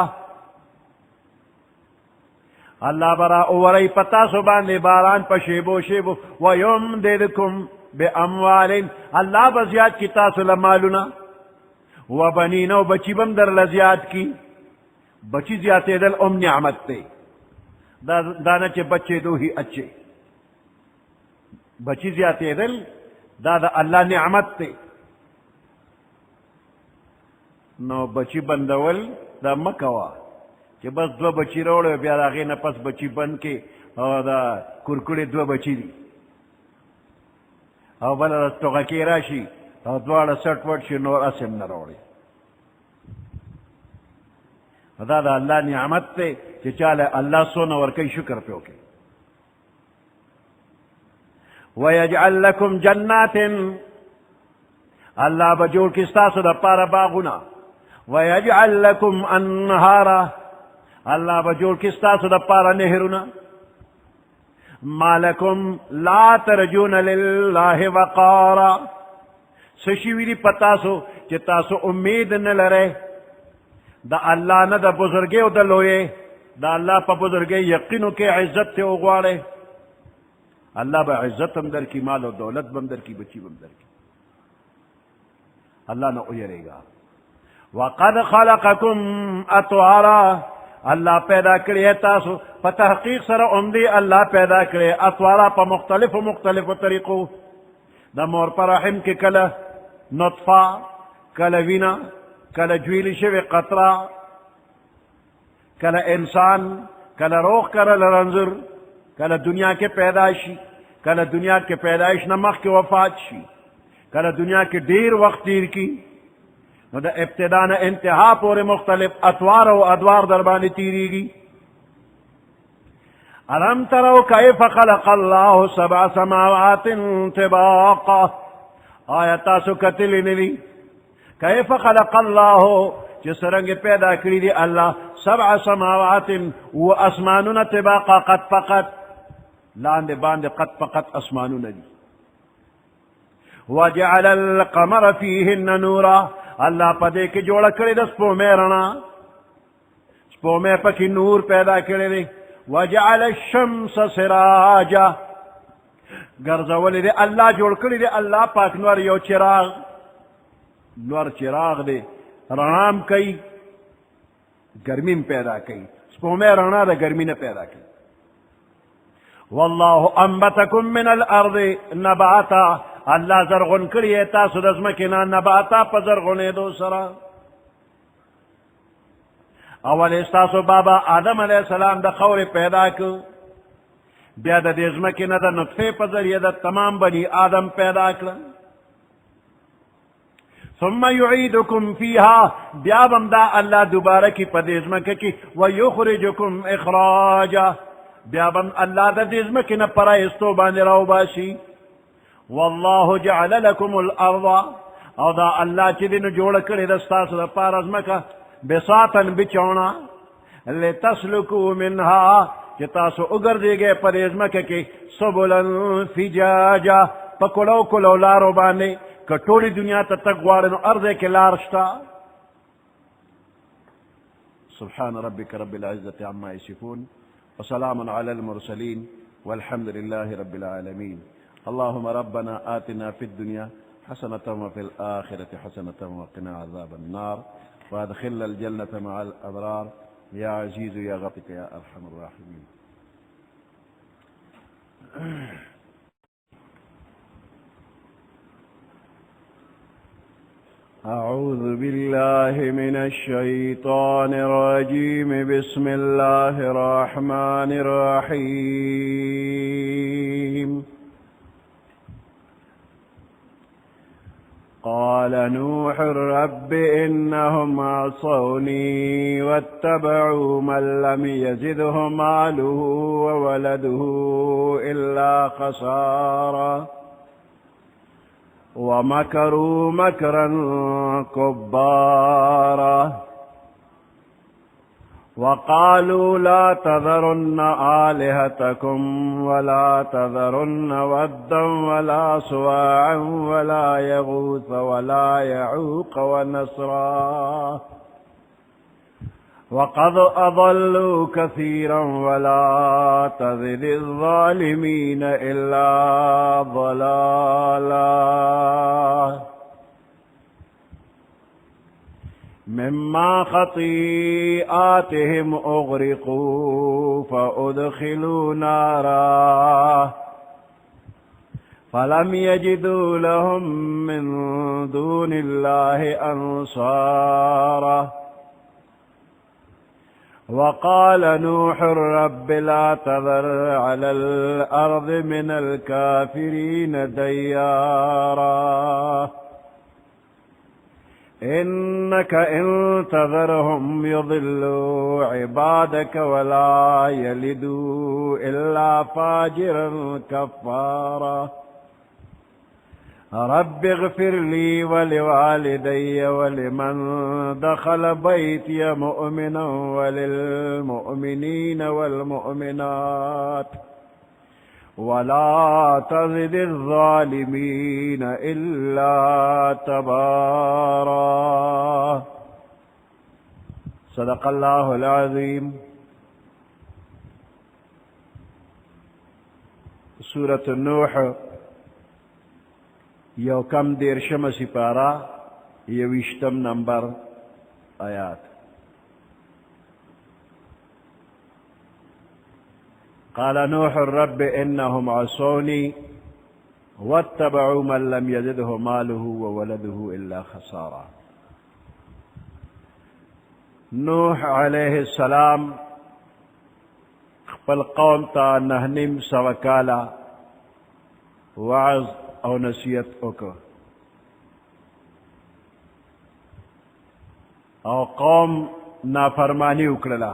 الله برا اوری په تاسو باندې باران په شیبو شیبو ویمددکم باموال الله به زیات کی تاسو له مالونه وبنین او بچی بم درله زیات کی بچی زیاتېدل ام نعمت دی دا نه چې بچېدو هی اچې بچی زیاتېدل دا د الله نعمت دی نو بچی بندول دا مه کوه چې بس دوه بچی راوړی بیا د هغې نه پس بچی بند کې او دا کورکړې دوه بچی دي او بله ټوغکې راشي او دواړه سټ وټ شي نور هسې هم نه راوړي دا د الله نعمت دی چې چاله الله څونه ورکوي شکر پرې وکړي ويجعل لكم جنات الله بجوړ کې ستاسو دپاره باغونه ويجعل لكم انهارا الله بجوړ کې ستاسو دپاره نهرونه ما لكم لا ترجون لله وقارا سشي دي پتاسو چې تاسو امید نه لرئ د الله نه د بزرګۍ او د لویۍ دا اللہ پا بزرگی یقینو کے عزت تے اغواڑے اللہ با عزت ہم در کی، مال و دولت بم در کی، بچی بم در کی. اللہ نہ اویرے گا. وقد خلقکم اطوارا اللہ پیدا کرے تاسو پا تحقیق سر عمدی اللہ پیدا کرے اطوارا پا مختلف طریقو. دا مور پر رحم کی کل نطفہ، کل وینا، کل جویلی شوی قطرہ، کل انسان، کل روح، کل رنظر، کل دنیا کے پیدائشی، کل دنیا کے پیدائش نمخ کے وفات شی، کل دنیا کے دیر وقت تیر کی. نو دا ابتدا نہ انتہا پورے مختلف اطوار و ادوار دربانی تیری گی. الم تروا کیف خلق اللہ 7 سماوات طباقا، آیا تاسو کتلی نلی کیف خلق اللہ جس رنگ پیدا کری دی اللہ 7 سماوات و اسمانون طباقا قد فقط لاندے باندے قد فقط اسمانون دی. وجعل القمر فیہن نورا اللہ پدے کے جوڑا کرے دا سپو میں رنا، سپو میں پکی نور پیدا کرے دے. وجعل الشمس سراجا گرزولی دے اللہ جوڑ کرے دے اللہ پاک نور یو چراغ، نور چراغ دے رنام کئی گرمی میں پیدا کئی، سپو میں رنا دے گرمی نے پیدا کئی. واللہ انبتکم من الارض نباتا اللہ زرغن کریے تاسو دزمکنا نباتا پا زرغنے دو سرا. اول استاسو بابا آدم علیہ السلام دا خور پیدا کو، بیا دا دزمکنا دا نطفے پا ذریعہ دا تمام بنی آدم پیدا کر. ثم یعیدکم فیہا بیا بمدا اللہ دوبارہ کی پا دزمک کی ویخرجکم اخراجا بیا بم اللہ دا دزمکنا پرا استو باندی راو باشی. واللہ جعل لکم الارض او دا اللہ چی دن جوڑ کری دستاس دا پارزمکا بساطا بچونا لتسلکو منہا چی تاسو اگر دے گئے پریزمکا کی سبلا فجاجا پکلو کلو لارو بانے کٹولی دنیا تا تقوارنو ارضے کے لارشتا. سبحان ربک رب العزت عما یصفون وسلام علی المرسلین والحمد لله رب العالمين. اللهم ربنا آتنا في الدنيا حسنة وفي الآخرة حسنة وقنا عذاب النار وادخلنا الجنة مع الأبرار يا عزيز يا غفور يا أرحم الراحمين. أعوذ بالله من الشيطان الرجيم. بسم الله الرحمن الرحيم. قال نوح رب إنهم عصوني واتبعوا من لم يزده ماله وولده إلا خسارا ومكروا مكرا كبارا وقالوا لا تذرن آلهتكم ولا تذرن ودا ولا سواعا ولا يغوث ولا يعوق ونسرا وقد أضلوا كثيرا ولا تزد الظالمين إلا ضلالا مما خطيئاتهم أغرقوا فأدخلوا نارا فلم يجدوا لهم من دون الله أنصارا وقال نوح رب لا تذر على الأرض من الكافرين ديارا إنك إن تذرهم يضلوا عبادك ولا يلدوا إلا فاجرا كفارا رب اغفر لي ولوالدي ولمن دخل بيتي مؤمنا وللمؤمنين والمؤمنات ولا تزد الظالمين إلا تبارا. صدق الله العظيم سورة نوح یو کم دیرشم سپارہ یویشتم نمبر آیات. قال نوح رب انهم عصوني واتبعوا من لم يزده ماله وولده الا خسارا. نوح علیہ السلام خپل قوم تا نهنیم سوکالا وعظ او نصیحت وکړه او قوم نافرمانی وکړه.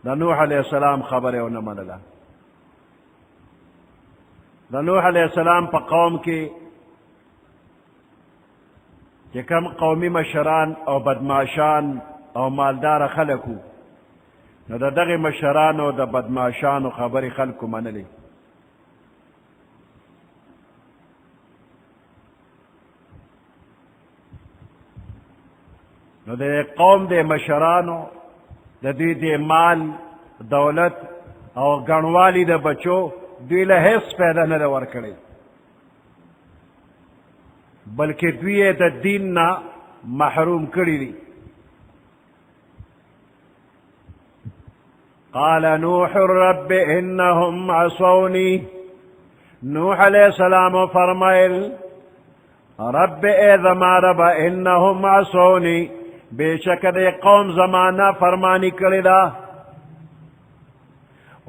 د نوح علیہ السلام خبره ونه منله. د نوح علیہ السلام په قوم کې چې کم قومي مشران او بدمعشان او مالدار خلکو، نو د دغه مشرانو د بدمعشانو خبرې خلکو منلې. نو د قوم د مشرانو د دوی د مال دولت او ګڼوالي د بچو دوی له هیڅ پیدا نه ده ورکړی، بلکې دوی یې د دین نه محروم کړي دي. قال نوح رب انهم عصوني. نوح علیہ السلام فرمائل رب اے زما رب انهم عصوني، بے شک دے قوم زمانہ فرمانی کړی دا،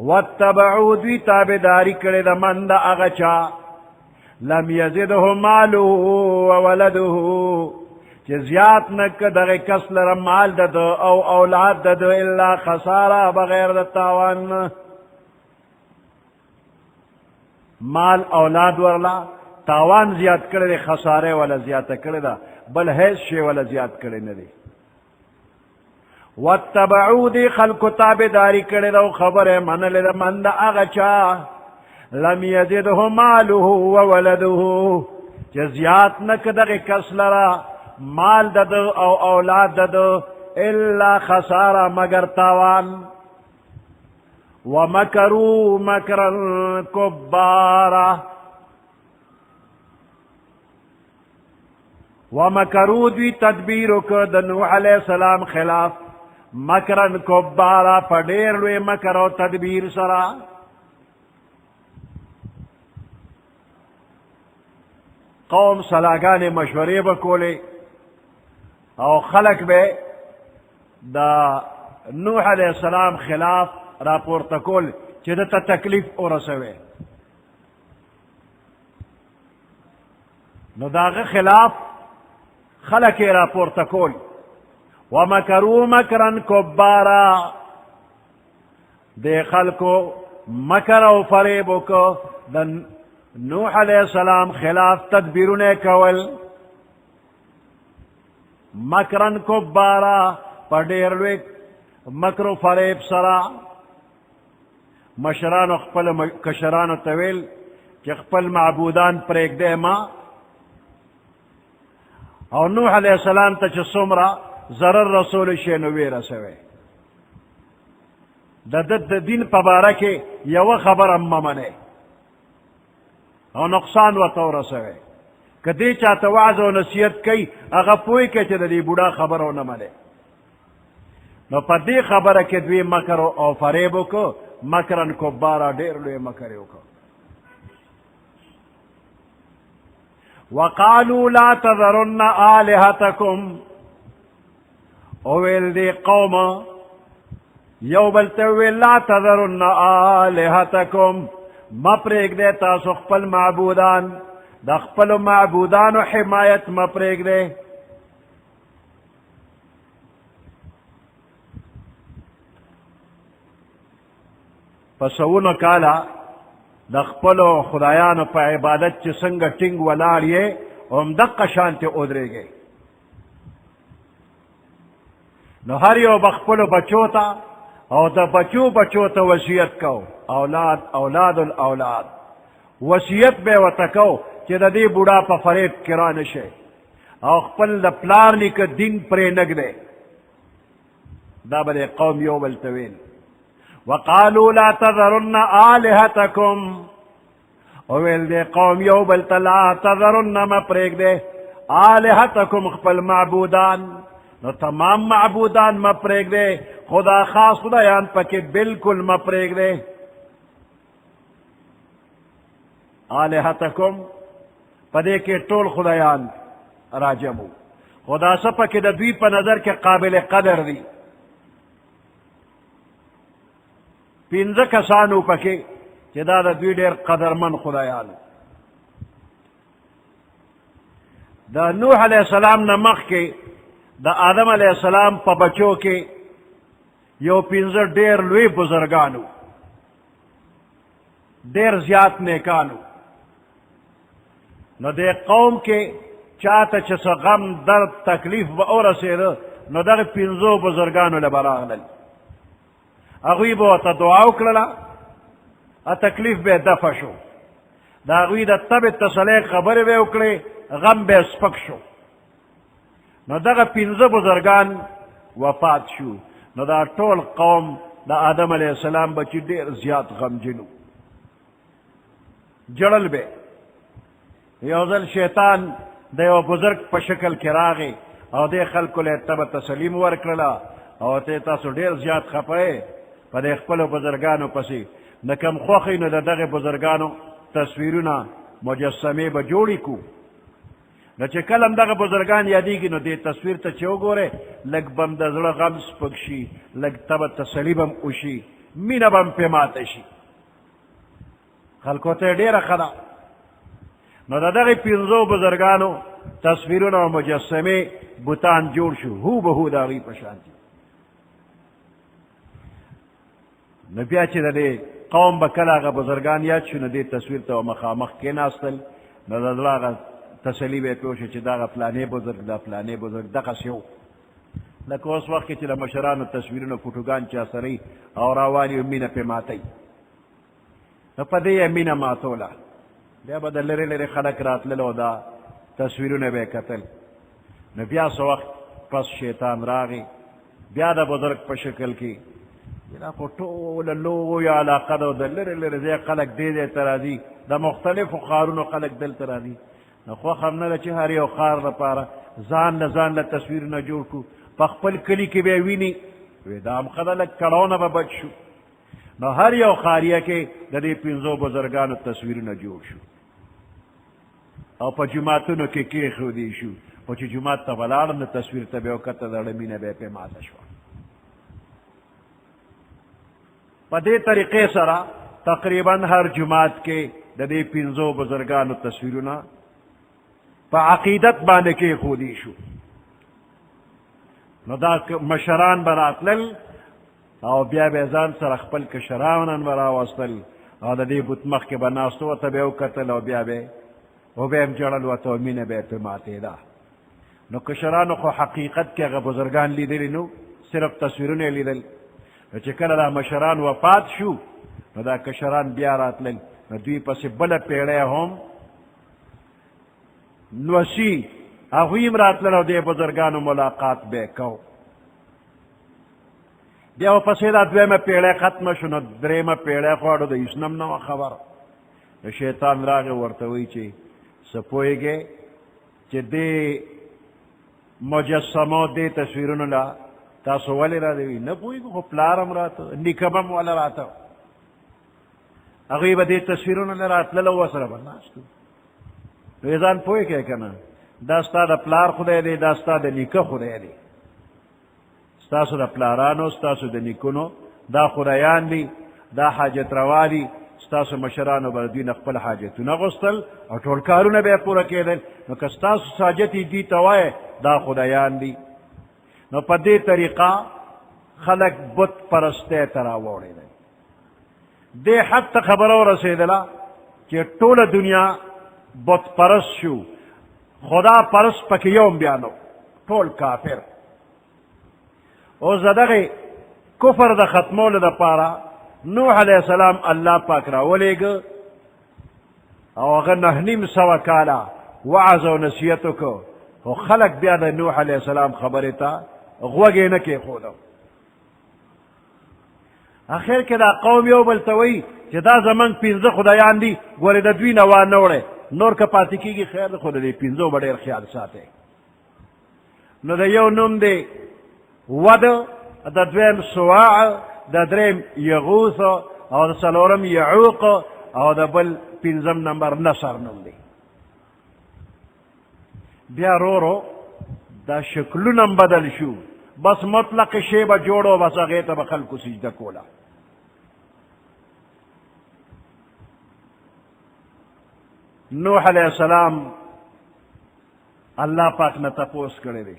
واتبعوا دوی تابعداری کړی دا من دا هغه چا لم یزده ماله وولده چې زیات نک دغه کس لره مال د او اولاد د الا خساره بغیر د تاوان. مال اولاد ورلا تاوان زیات کړی، خساره ولا زیات کړی دا، بل هیڅ شی ولا زیات کړی نه دی. واتبعوا دی خلق تابعداری کړی دا، خبره منل دا من دا هغه چا لم یزده ماله وولده چې زیات نک دغه کس لره مال دد او اولاد دد الا خسارہ مگر تاوان. ومکروا مکرا کبارا. ومکروا دوی تدبیر وکړ د نوح علیہ السلام خلاف مکرن کبارا په ډېر لوی مکر او تدبیر سره. قوم صلاحګانې مشورې به کولې او خلق به دا نوح علیہ السلام خلاف راپورته کول چې دته تکلیف ورسوي. نو داغه خلاف خلق یې راپورته کول. ومکروا مکرا کبارا، دې خلکو مکر او فریب وکړو د نوح علیہ السلام خلاف تدبیرونه کول. مکرن کبارا په ډېر لوی مکر و فریب سره. مشرانو خپل کشرانو ته ویل چې خپل معبودان پرېږدئ ما، او نوح علیہ السلام ته چې څومره ضرر رسول شي نو ویې رسوئ. د دین په باره کې یوه خبره مه منئ او نقصان ورته ورسوئ. که دې چاته وعظ او نصیحت کوي هغه پوه کړئ چې د دې بوډا خبره ونه منئ. نو په دې خبره کې دوی مکر او فریب وکړو، مکرن کبارا ډېر لوی مکر یې وکړو. وقالوا لا تذرن آلهتکم. او ویل دی قوم یو بل ته ویل لا تذرن آلهتکم، ما پرېږدئ تاسو خپل معبودان، د خپلو معبودانو حمایت ما پرېږدئ. په سوونو کاله د خپلو خدایانو په عبادت چې څنګه ټینګ ولاړ یې همدقه شانتې ودرېږئ. نو هر یو به خپلو بچو ته او د بچو بچو ته وصیت کو، اولاد اولاد الاولاد وصیت به ورته کو چې د دې بوډا په فریب کې را نشئ او خپل د پلار نیکه دین پرې نږدئ. دا به قوم یو بل ته ویل. وقالوا لا تذرن آلهتکم، ویل دے قوم یو بل لا تذرن ما پریگ دے آلہتکم خپل معبودان نو تمام معبودان ما پریگ دے خدا خاص خدایان پکے بالکل ما پریگ دے آلہتکم پدے کے ٹول خدایان راجمو خدا سپا کے دوی پا نظر کے قابل قدر دی پینزہ کسانو پکے کہ دا دوی دیر قدرمن خدایان دا نوح علیہ السلام نمخ کے دا آدم علیہ السلام پا بچو کے یو پینزہ دیر لوی بزرگانو دیر زیاد نیکانو نو دے قوم کے چاہتا چس غم درد تکلیف با اور سیدہ نو دا پینزو بزرگانو لبراغلل اغوی با تا دعاو کرلا تکلیف بے دفع شو دا اغوی دا تب تسلے خبر بے اکڑے غم بے سپک شو نو دا پینزو بزرگان وفات شو نو دا طول قوم دا آدم علیہ السلام بچی دیر زیاد غم جنو جڑل بے یوزل شیطان دے و بزرگ پا شکل کراغی او دے خلکو لے تب تسلیم ورکرلا او تے تاسو دیر زیاد خپائے پا دے خپلو بزرگانو پسی نکم خوخی نو دغه بزرگانو تصویرونا مجسمه با جوڑی کو نو چه کلم دغه بزرگان یادیگی نو دے تصویر تا چو گورے لگ بم دزل غم سپکشی لگ تب تسلیبم اوشی مین بم پیماتشی خلکو تے دیر خدا نو دغه پینزو بزرگانو تصویرونا مجسمه بوتان جوڑ شو ہو بہو داغی پشانتی نو بیا چه دے قوم بکلا آغا بزرگان یاد شو نو دے تصویر تا مخامخ کے ناستل نو دا آغا تسلی بے پیوشو چه دا آغا فلانے بزرگ دا فلانے بزرگ دا قصیو لکه اس وقت که چه دا مشرانو تصویرونو فوٹوگان چا سری اور آوانی امین پی ماتی نو پا دے امین ماتولا بیا با دا لره لره خلق رات للو دا تصویرونو بے قتل نو بیا سو وقت پس شیطان راغی بیا دا بزرگ پا شکل کی دا خو ټول لوی علاقه ده د لرې لرې ځای خلک دې ځای ته راځي د مختلفو ښارونو خلک دلته راځي نو خوښ هم نه ده چې هر یو ښار لپاره ځان له تصویرونه جوړ کړو په خپل کلي کې به یې ویني وی دا هم ښه ده لږ کړاونه به بچ شو نو هر یو ښاریه کې د دې پنځو بزرګانو تصویرونه جوړ شو او په جوماتونو کې کېښودی شو خو چې جومات ته به لاړم د تصویر ته به یې وکته زړه مینه به یې پرې ماته شوه پا دے طریقے سرا تقریباً ہر جماعت کے دے پنزو بزرگانو تصویرونا پا عقیدت بانے کے خودی شو نو دا مشران برات لل او بیا بیزان سر اخپل کشرانن برا وستل او دا دے بطمخ کے بناستو و تبیو کتل او بیا بے او بیم جڑل و تومین بے پی ماتے دا نو کشرانو خو حقیقت کے اگر بزرگان لی دلی نو صرف تصویرونے لی دل چې کله دا مشران وفات شو نو دا کشران بیا راتلل نو دوی پسې بله پیړۍ هم نوسی هغوی هم راتلل او دې بزرګانو ملاقات به کو بیا ورپسې دا دویمه پیړۍ ختمه شو نو درېیمه پیړۍ خو اړو د هېڅ نه هم نه وه خبره نو شیطان راغی ورته وایي چې څه پوهېږې چې دې مجسمو دې تصویرونو له تاسو ولی را دوی نه پوهېږو خو پلارم راته نیکه به م وله راته هغوی به دې تصویرونو له راتلل او ورسره به ناست نو یې ځان پوه کړې که نه دا ستا د پلار خدای دی دا ستا د نیکه خدای دی ستاسو د پلارانو ستاسو د نیکونو دا خدایان دي دا حاجت روا دي ستاسو مشرانو به دوی نه خپل حاجتونه غوښتل او ټول کارونه به یې پوره کېدل نو که ستاسو حاجت یې دوی ته وایې دا خدایان دي نو پا دے طریقہ خلق بت پرستے ترا ووڑے دے حد تا خبرو رسیدلا کہ طول دنیا بت پرست شو خدا پرست پک یوم بیانو طول کافر او زدغی کفر دا ختمول دا پارا نوح علیہ السلام اللہ پاک را ولے گا او اگر نحنیم سوا کالا وعظ و نصیحتو کو او خلق بیا دا نوح علیہ السلام خبرتا غوگے نکے خودو آخر کے دا قوم یو بلتوئی چې دا زمونږ پنځه خدایان دي ګورې د دوی نه وانه وړی نور که پاتې کېږي خیر ده خو د دې پنځو به ډېر خیال ساتئ نو د یو نوم دی ود د دویم سواع د دریم یغوث او د څلورم یعوق او د بل پنځم نمبر نصر نوم دی بیا رورو دا شکلونه بدل شو بس مطلق شی به جوړو بس هغې ته به خلکو سجده کوله نوح علیہ السلام اللہ پاک نے تپوس کرے دی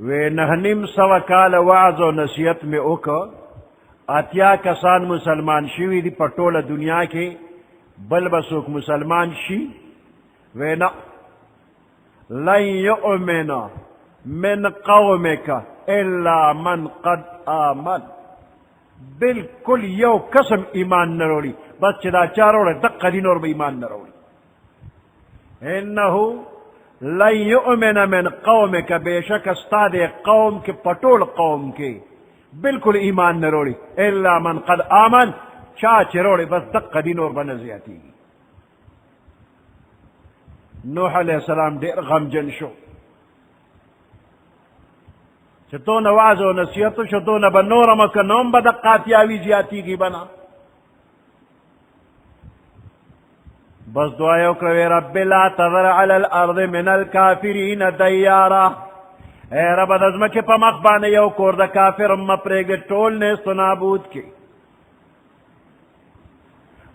وے نہنیم سوا کال وعظ و نصیحت میں اوکا اتیا کسان مسلمان شوی دی پٹول دنیا کے بل بسوک مسلمان شی وے نا لن یؤمن من قومک الا من قد آمن بالکل یو قسم ایمان نروڑی بس چدا چاروڑے دقا دی نور با ایمان نروڑی انہو لن یؤمن من قومک بے شک استاد قوم کے پٹول قوم کے بالکل ایمان نروڑی الا من قد آمن چا چروڑے بس دقا دی نور با نزیاتی نوح علیہ السلام دیر غمجن شو چتو نواز و نصیحتو شتو نبا نورم کنوم با دقاتیاوی زیاتی کی بنا بس دعایو کروی رب لا تذر علی الارض من الكافرین دیارا اے رب دزمک پا مخبان یو کور دا کافر مپریگ ٹول نیست و نابود کی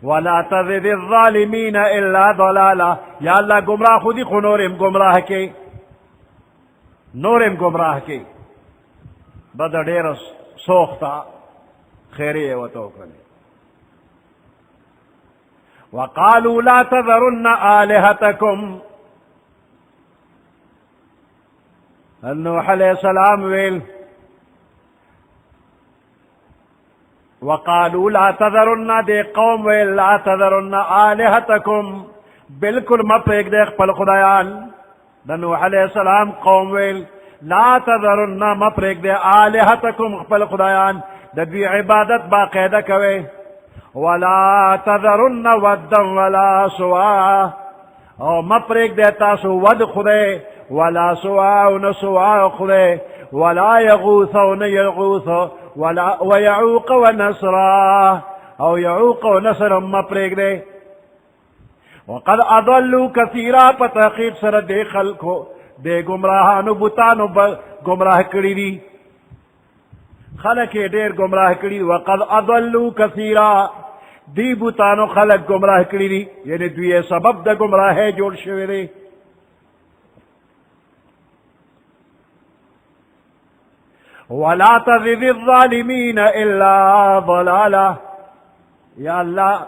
ولا تذر الظالمین الا ضلالا یا اللہ گمراہ خودی خو نورم گمراہ کی نورم گمراہ کی بدا ډیر سوختا خیری وتو کړي وقالوا لا تذرن آلهتكم نوح علیہ السلام ویل وقالوا لا تذرن دے قوم ویل لا تذرن آلهتكم بالکل مپریک دے خپل خدایان نوح علیہ السلام قوم ویل لا تذرن مپریک دے آلہتکم خپل خدایان دوی عبادت باقاعدہ کوئے ولا تذرن ودا ولا سواع او مپریک دے تاسو ود خدے ولا سواع نسواع خدے ولا یغوث نیغوث ولا ویعوق ونسرا او یعوق ونسر مپریک دے وقد اضلوا کثیرا پتحقیق سر دے خلقو دے گمراہانو بوتانو گمراہ کری دی خلق دیر گمراہ کری وقد اضلوا کثیرا دی بوتانو خلق گمراہ کری دی یعنی دوی سبب دا گمراہ جوڑ شوی دی ولا تزد الظالمین الا ضلالا یا اللہ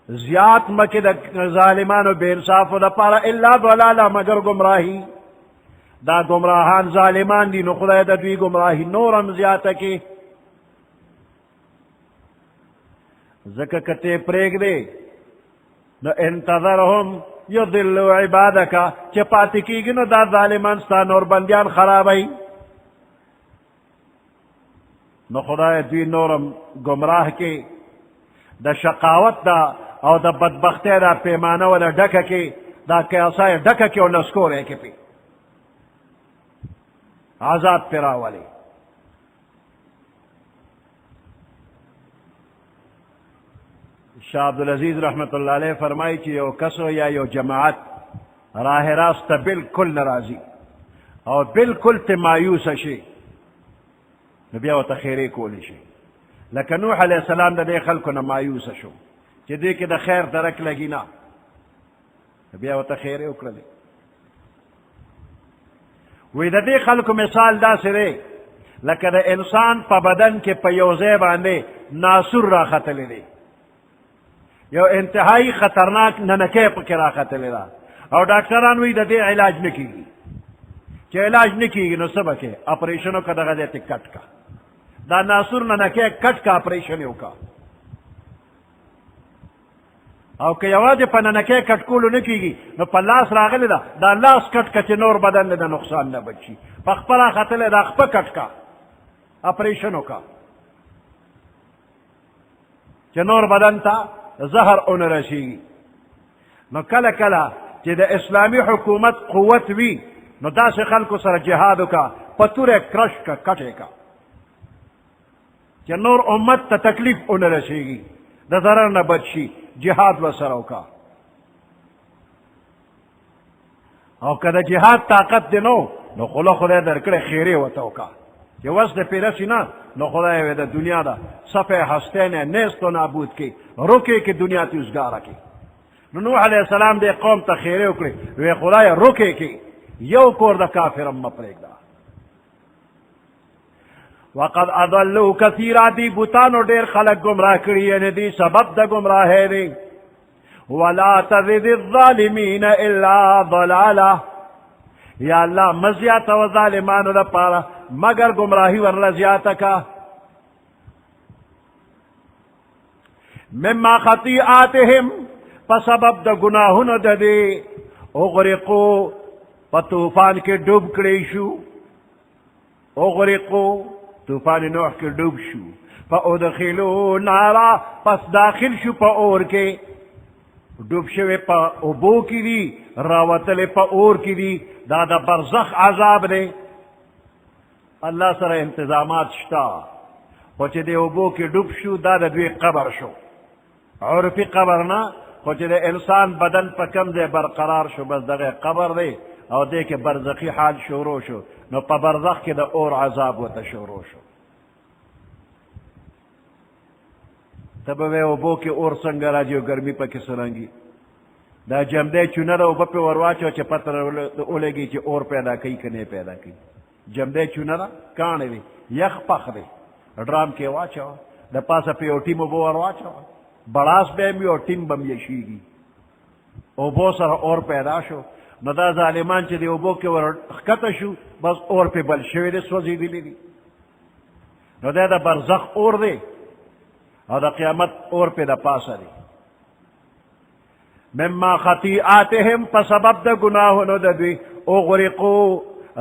زیاد مکی دا ظالمانو بے انصافو دا پارا الا ضلالا مگر گمراہی دا گمراہان ظالمان دی نو خدای دا دوی گمراہی نورم زیادتا کی ذکر کتے پریگ دے نو انتظرهم یضلو عبادکا چپاتی کی گی نو دا ظالمان ستا نور بندیان خرابی نو خدای دوی نورم گمراہ کی دا شقاوت دا او دا بدبختی دا پیمانه ولا ڈکا کی دا کیاسای ڈکا کی و نسکورے کی پی عذاب پیرا والی شاہ عبدالعزیز رحمت اللہ علیہ فرمائی چی یو کسو یا یو جماعت راہ راست بالکل نرازی اور بالکل تمایوس شی نبیہ و تخیرے کولی شی لیکن نوح علیہ السلام دا دے خلقو نمایوس شو چی دے که دا خیر درک لگی نا بیا و تا خیره اکرده وی دا دے خلقو مثال دا سرے لکه دا انسان پا بدن کے پا یوزے باندے ناسور را خطلے دے یو انتہائی خطرناک ننکے پا کرا خطلے دا اور ڈاکٹران وی دا دے علاج نکی گی چی علاج نکی گی نو سبکے اپریشنو کا دا غدے تی کٹ کا دا ناسور ننکے کٹ کا اپریشنیو کا او که یوازې په ننکې کټ کولو نه کېږي نو په لاس راغلی ده دا لاس کټ که چې نور بدن د نقصان نه بچي په خپله ختلی دا خپه کټ کا اپریشن وکړه چې نور بدن ته زهر اون رسیږي. نو کله کله چې د اسلامي حکومت قوت وي نو داسې خلکو سره جهاد وکړه، په توره کرش کا کټې کا چې نور امت ته تکلیف اون رسیږي، د ضرر نه بچ شي، جهاد ورسره وکړه. او که د جهاد طاقت دی نو خوله خدای درکړې خیرې ورته وکړه چې وس د پیرسي نه نو خدای یې د دنیا د صفحې هستۍ نه نیست و نابود کړي، روکې کې دنیا ته اوزګاره کړي. نو نوح علیه السلام دې قوم ته خیرې وکړې، وی خدای روکې کې یو کور د کافر هم مه پرېږده. وقد اضلوا کثیرا، دی بوتانو ډېر خلک ګمراه کړي، یعنې دی سبب د ګمراهۍ دی. ولا تزد الظالمین الا ضلالا، یا اللہ مزیات و ظالمانو لپاره مگر گمراهی ورله زیاته کا. مما خطیئاتهم، په سبب د گناهونو د دې اغرقو، په طوفان کې ډوب کړی شو. اغرقو طوفان نوح کې ډوب شو. فادخلوا نارا، پس داخل شو په اور کې. ډوب شوی په اوبو کې دي، راوتلی په اور کې دي. دا د برزخ عذاب دی. الله سره انتظامات شته، خو چې د اوبو کې ډوب شو دا د دوی قبر شو، عرفي قبر نه، خو چې د انسان بدن په کم ځای برقرار شو بس دغه قبر دی. او دې کې برزخي حال شروع شو، نو په برزخ کې د اور عذاب ورته شروع شو. ته به وایې اوبو کې اور څنګه راځي او ګرمي پکې څرنګي. دا جمدی چونه ده اوبه پې ور واچوه چې پته ولګي چې اور پیدا کوي که نه پیدا کوي. جمدی چونه ده کاڼې دی، یخ پخ دی، ډرام کې واچوه، د پاسه پې یو ټیم اوبه ور واچوه، بړاس به هم وي او ټیم به هم یشېږي. اوبو سره اور پیدا شو. نو دا ظالمان چې د اوبو کې ور ښکته شو بس اور پې بل شوی دی، سوځېدلی دي. نو دا د برزخ اور دی او د قیامت اور پې د پاسه دی. مما خطیئاتهم، په سبب د گناهونو د دوی اغرقو،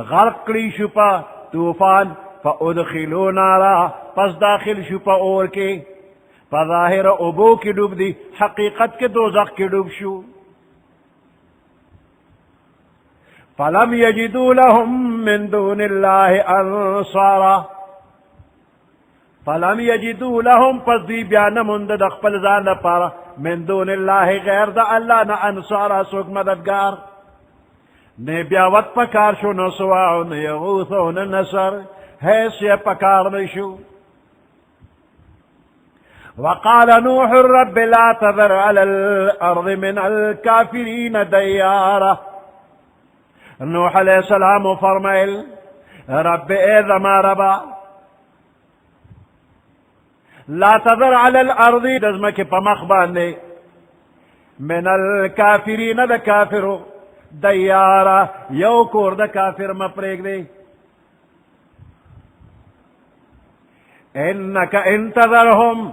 غرق کړي شو په طوفان. فادخلوا نارا، پس داخل شو په اور کې. په ظاهر اوبو کې ډوب دی، حقیقت کې دوزخ کې ډوب شو. فلم یجدوا لهم من دون الله انصارا، فلم یجدوا لهم، پس دوی بیا نه موند د خپل ځان لپاره من دون الله غیر د الله نه انصارا، څوک مددگار نه. بیا وت پکار شو، نه سواع، نه یغوث او نه نصر، هیڅ یې پکار نه شو. وقال نوح رب لا تذر على الارض من الكافرين ديارا. نوح علیہ السلام فرمائل رب اے زما ربا لا تذر على الارض، دزمک پا مخ باندے من الكافرین دا کافرو دیارا، یو کور دا کافر مپریک دے. انک انتظرهم،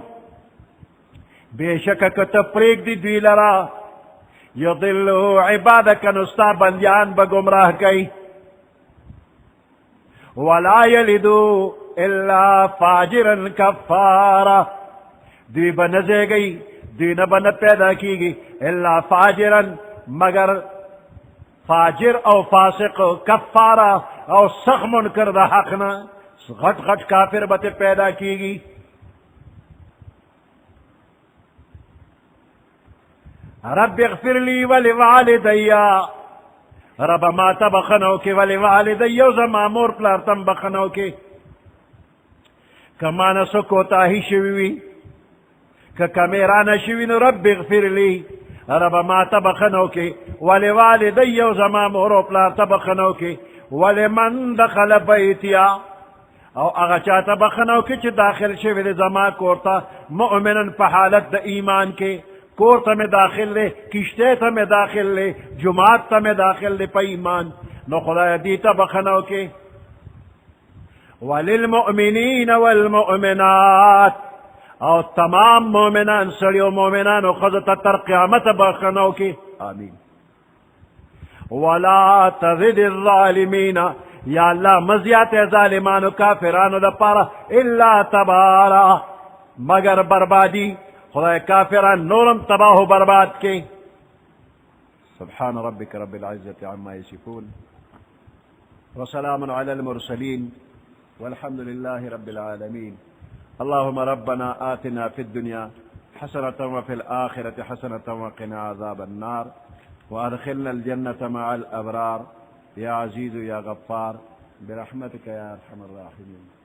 بے شک کتپریک دی دوی لرا، یضلو عبادک، نستا بندیان بگمراہ کئی. ولا یلدو الا فاجرا کفارا، دوی بنزے گئی، دوی نبن پیدا کی گئی الا فاجرا، مگر فاجر او فاسق، کفارا او سخت منکر دا حقنا، غٹ غٹ کافر بت پیدا کی گئی. رب اغفر لی ولوالدی، رب ما تا بخنو کی ولوالدی، زما مور پلار تم بخنو کی. کما نسو کوتاہی شوی که کمیران شوی نو رب اغفر لی، رب ما تا بخنو کی ولوالدی، زما مور پلار تا بخنو کی. ولمن دخل بیتیا، او اغا چاہتا بخنو کی چی داخل شوی دی زما کورتا مؤمنن پا حالت دا ایمان کی. کورتا میں داخل لے، کشتے میں داخل لے، جماعت میں داخل لے پا ایمان، نو خدا دیتا بخنو کے. وللمؤمنین والمؤمنات، او تمام مومنان سڑی و مومنان و خزتا تر قیامت بخنو کے. آمین. ولا تزد الظالمین، یا اللہ مزیات ظالمان و کافران دا پارا الا تبارا، مگر بربادی. خدای کافران نورم تباہ و برباد کی. سبحان ربك رب العزة عما يصفون وسلام على المرسلين والحمد لله رب العالمين. اللهم ربنا آتنا في الدنيا حسنة وفي الآخرة حسنة وقنا عذاب النار وأدخلنا الجنة مع الأبرار يا عزيز يا غفار برحمتك يا أرحم الراحمين.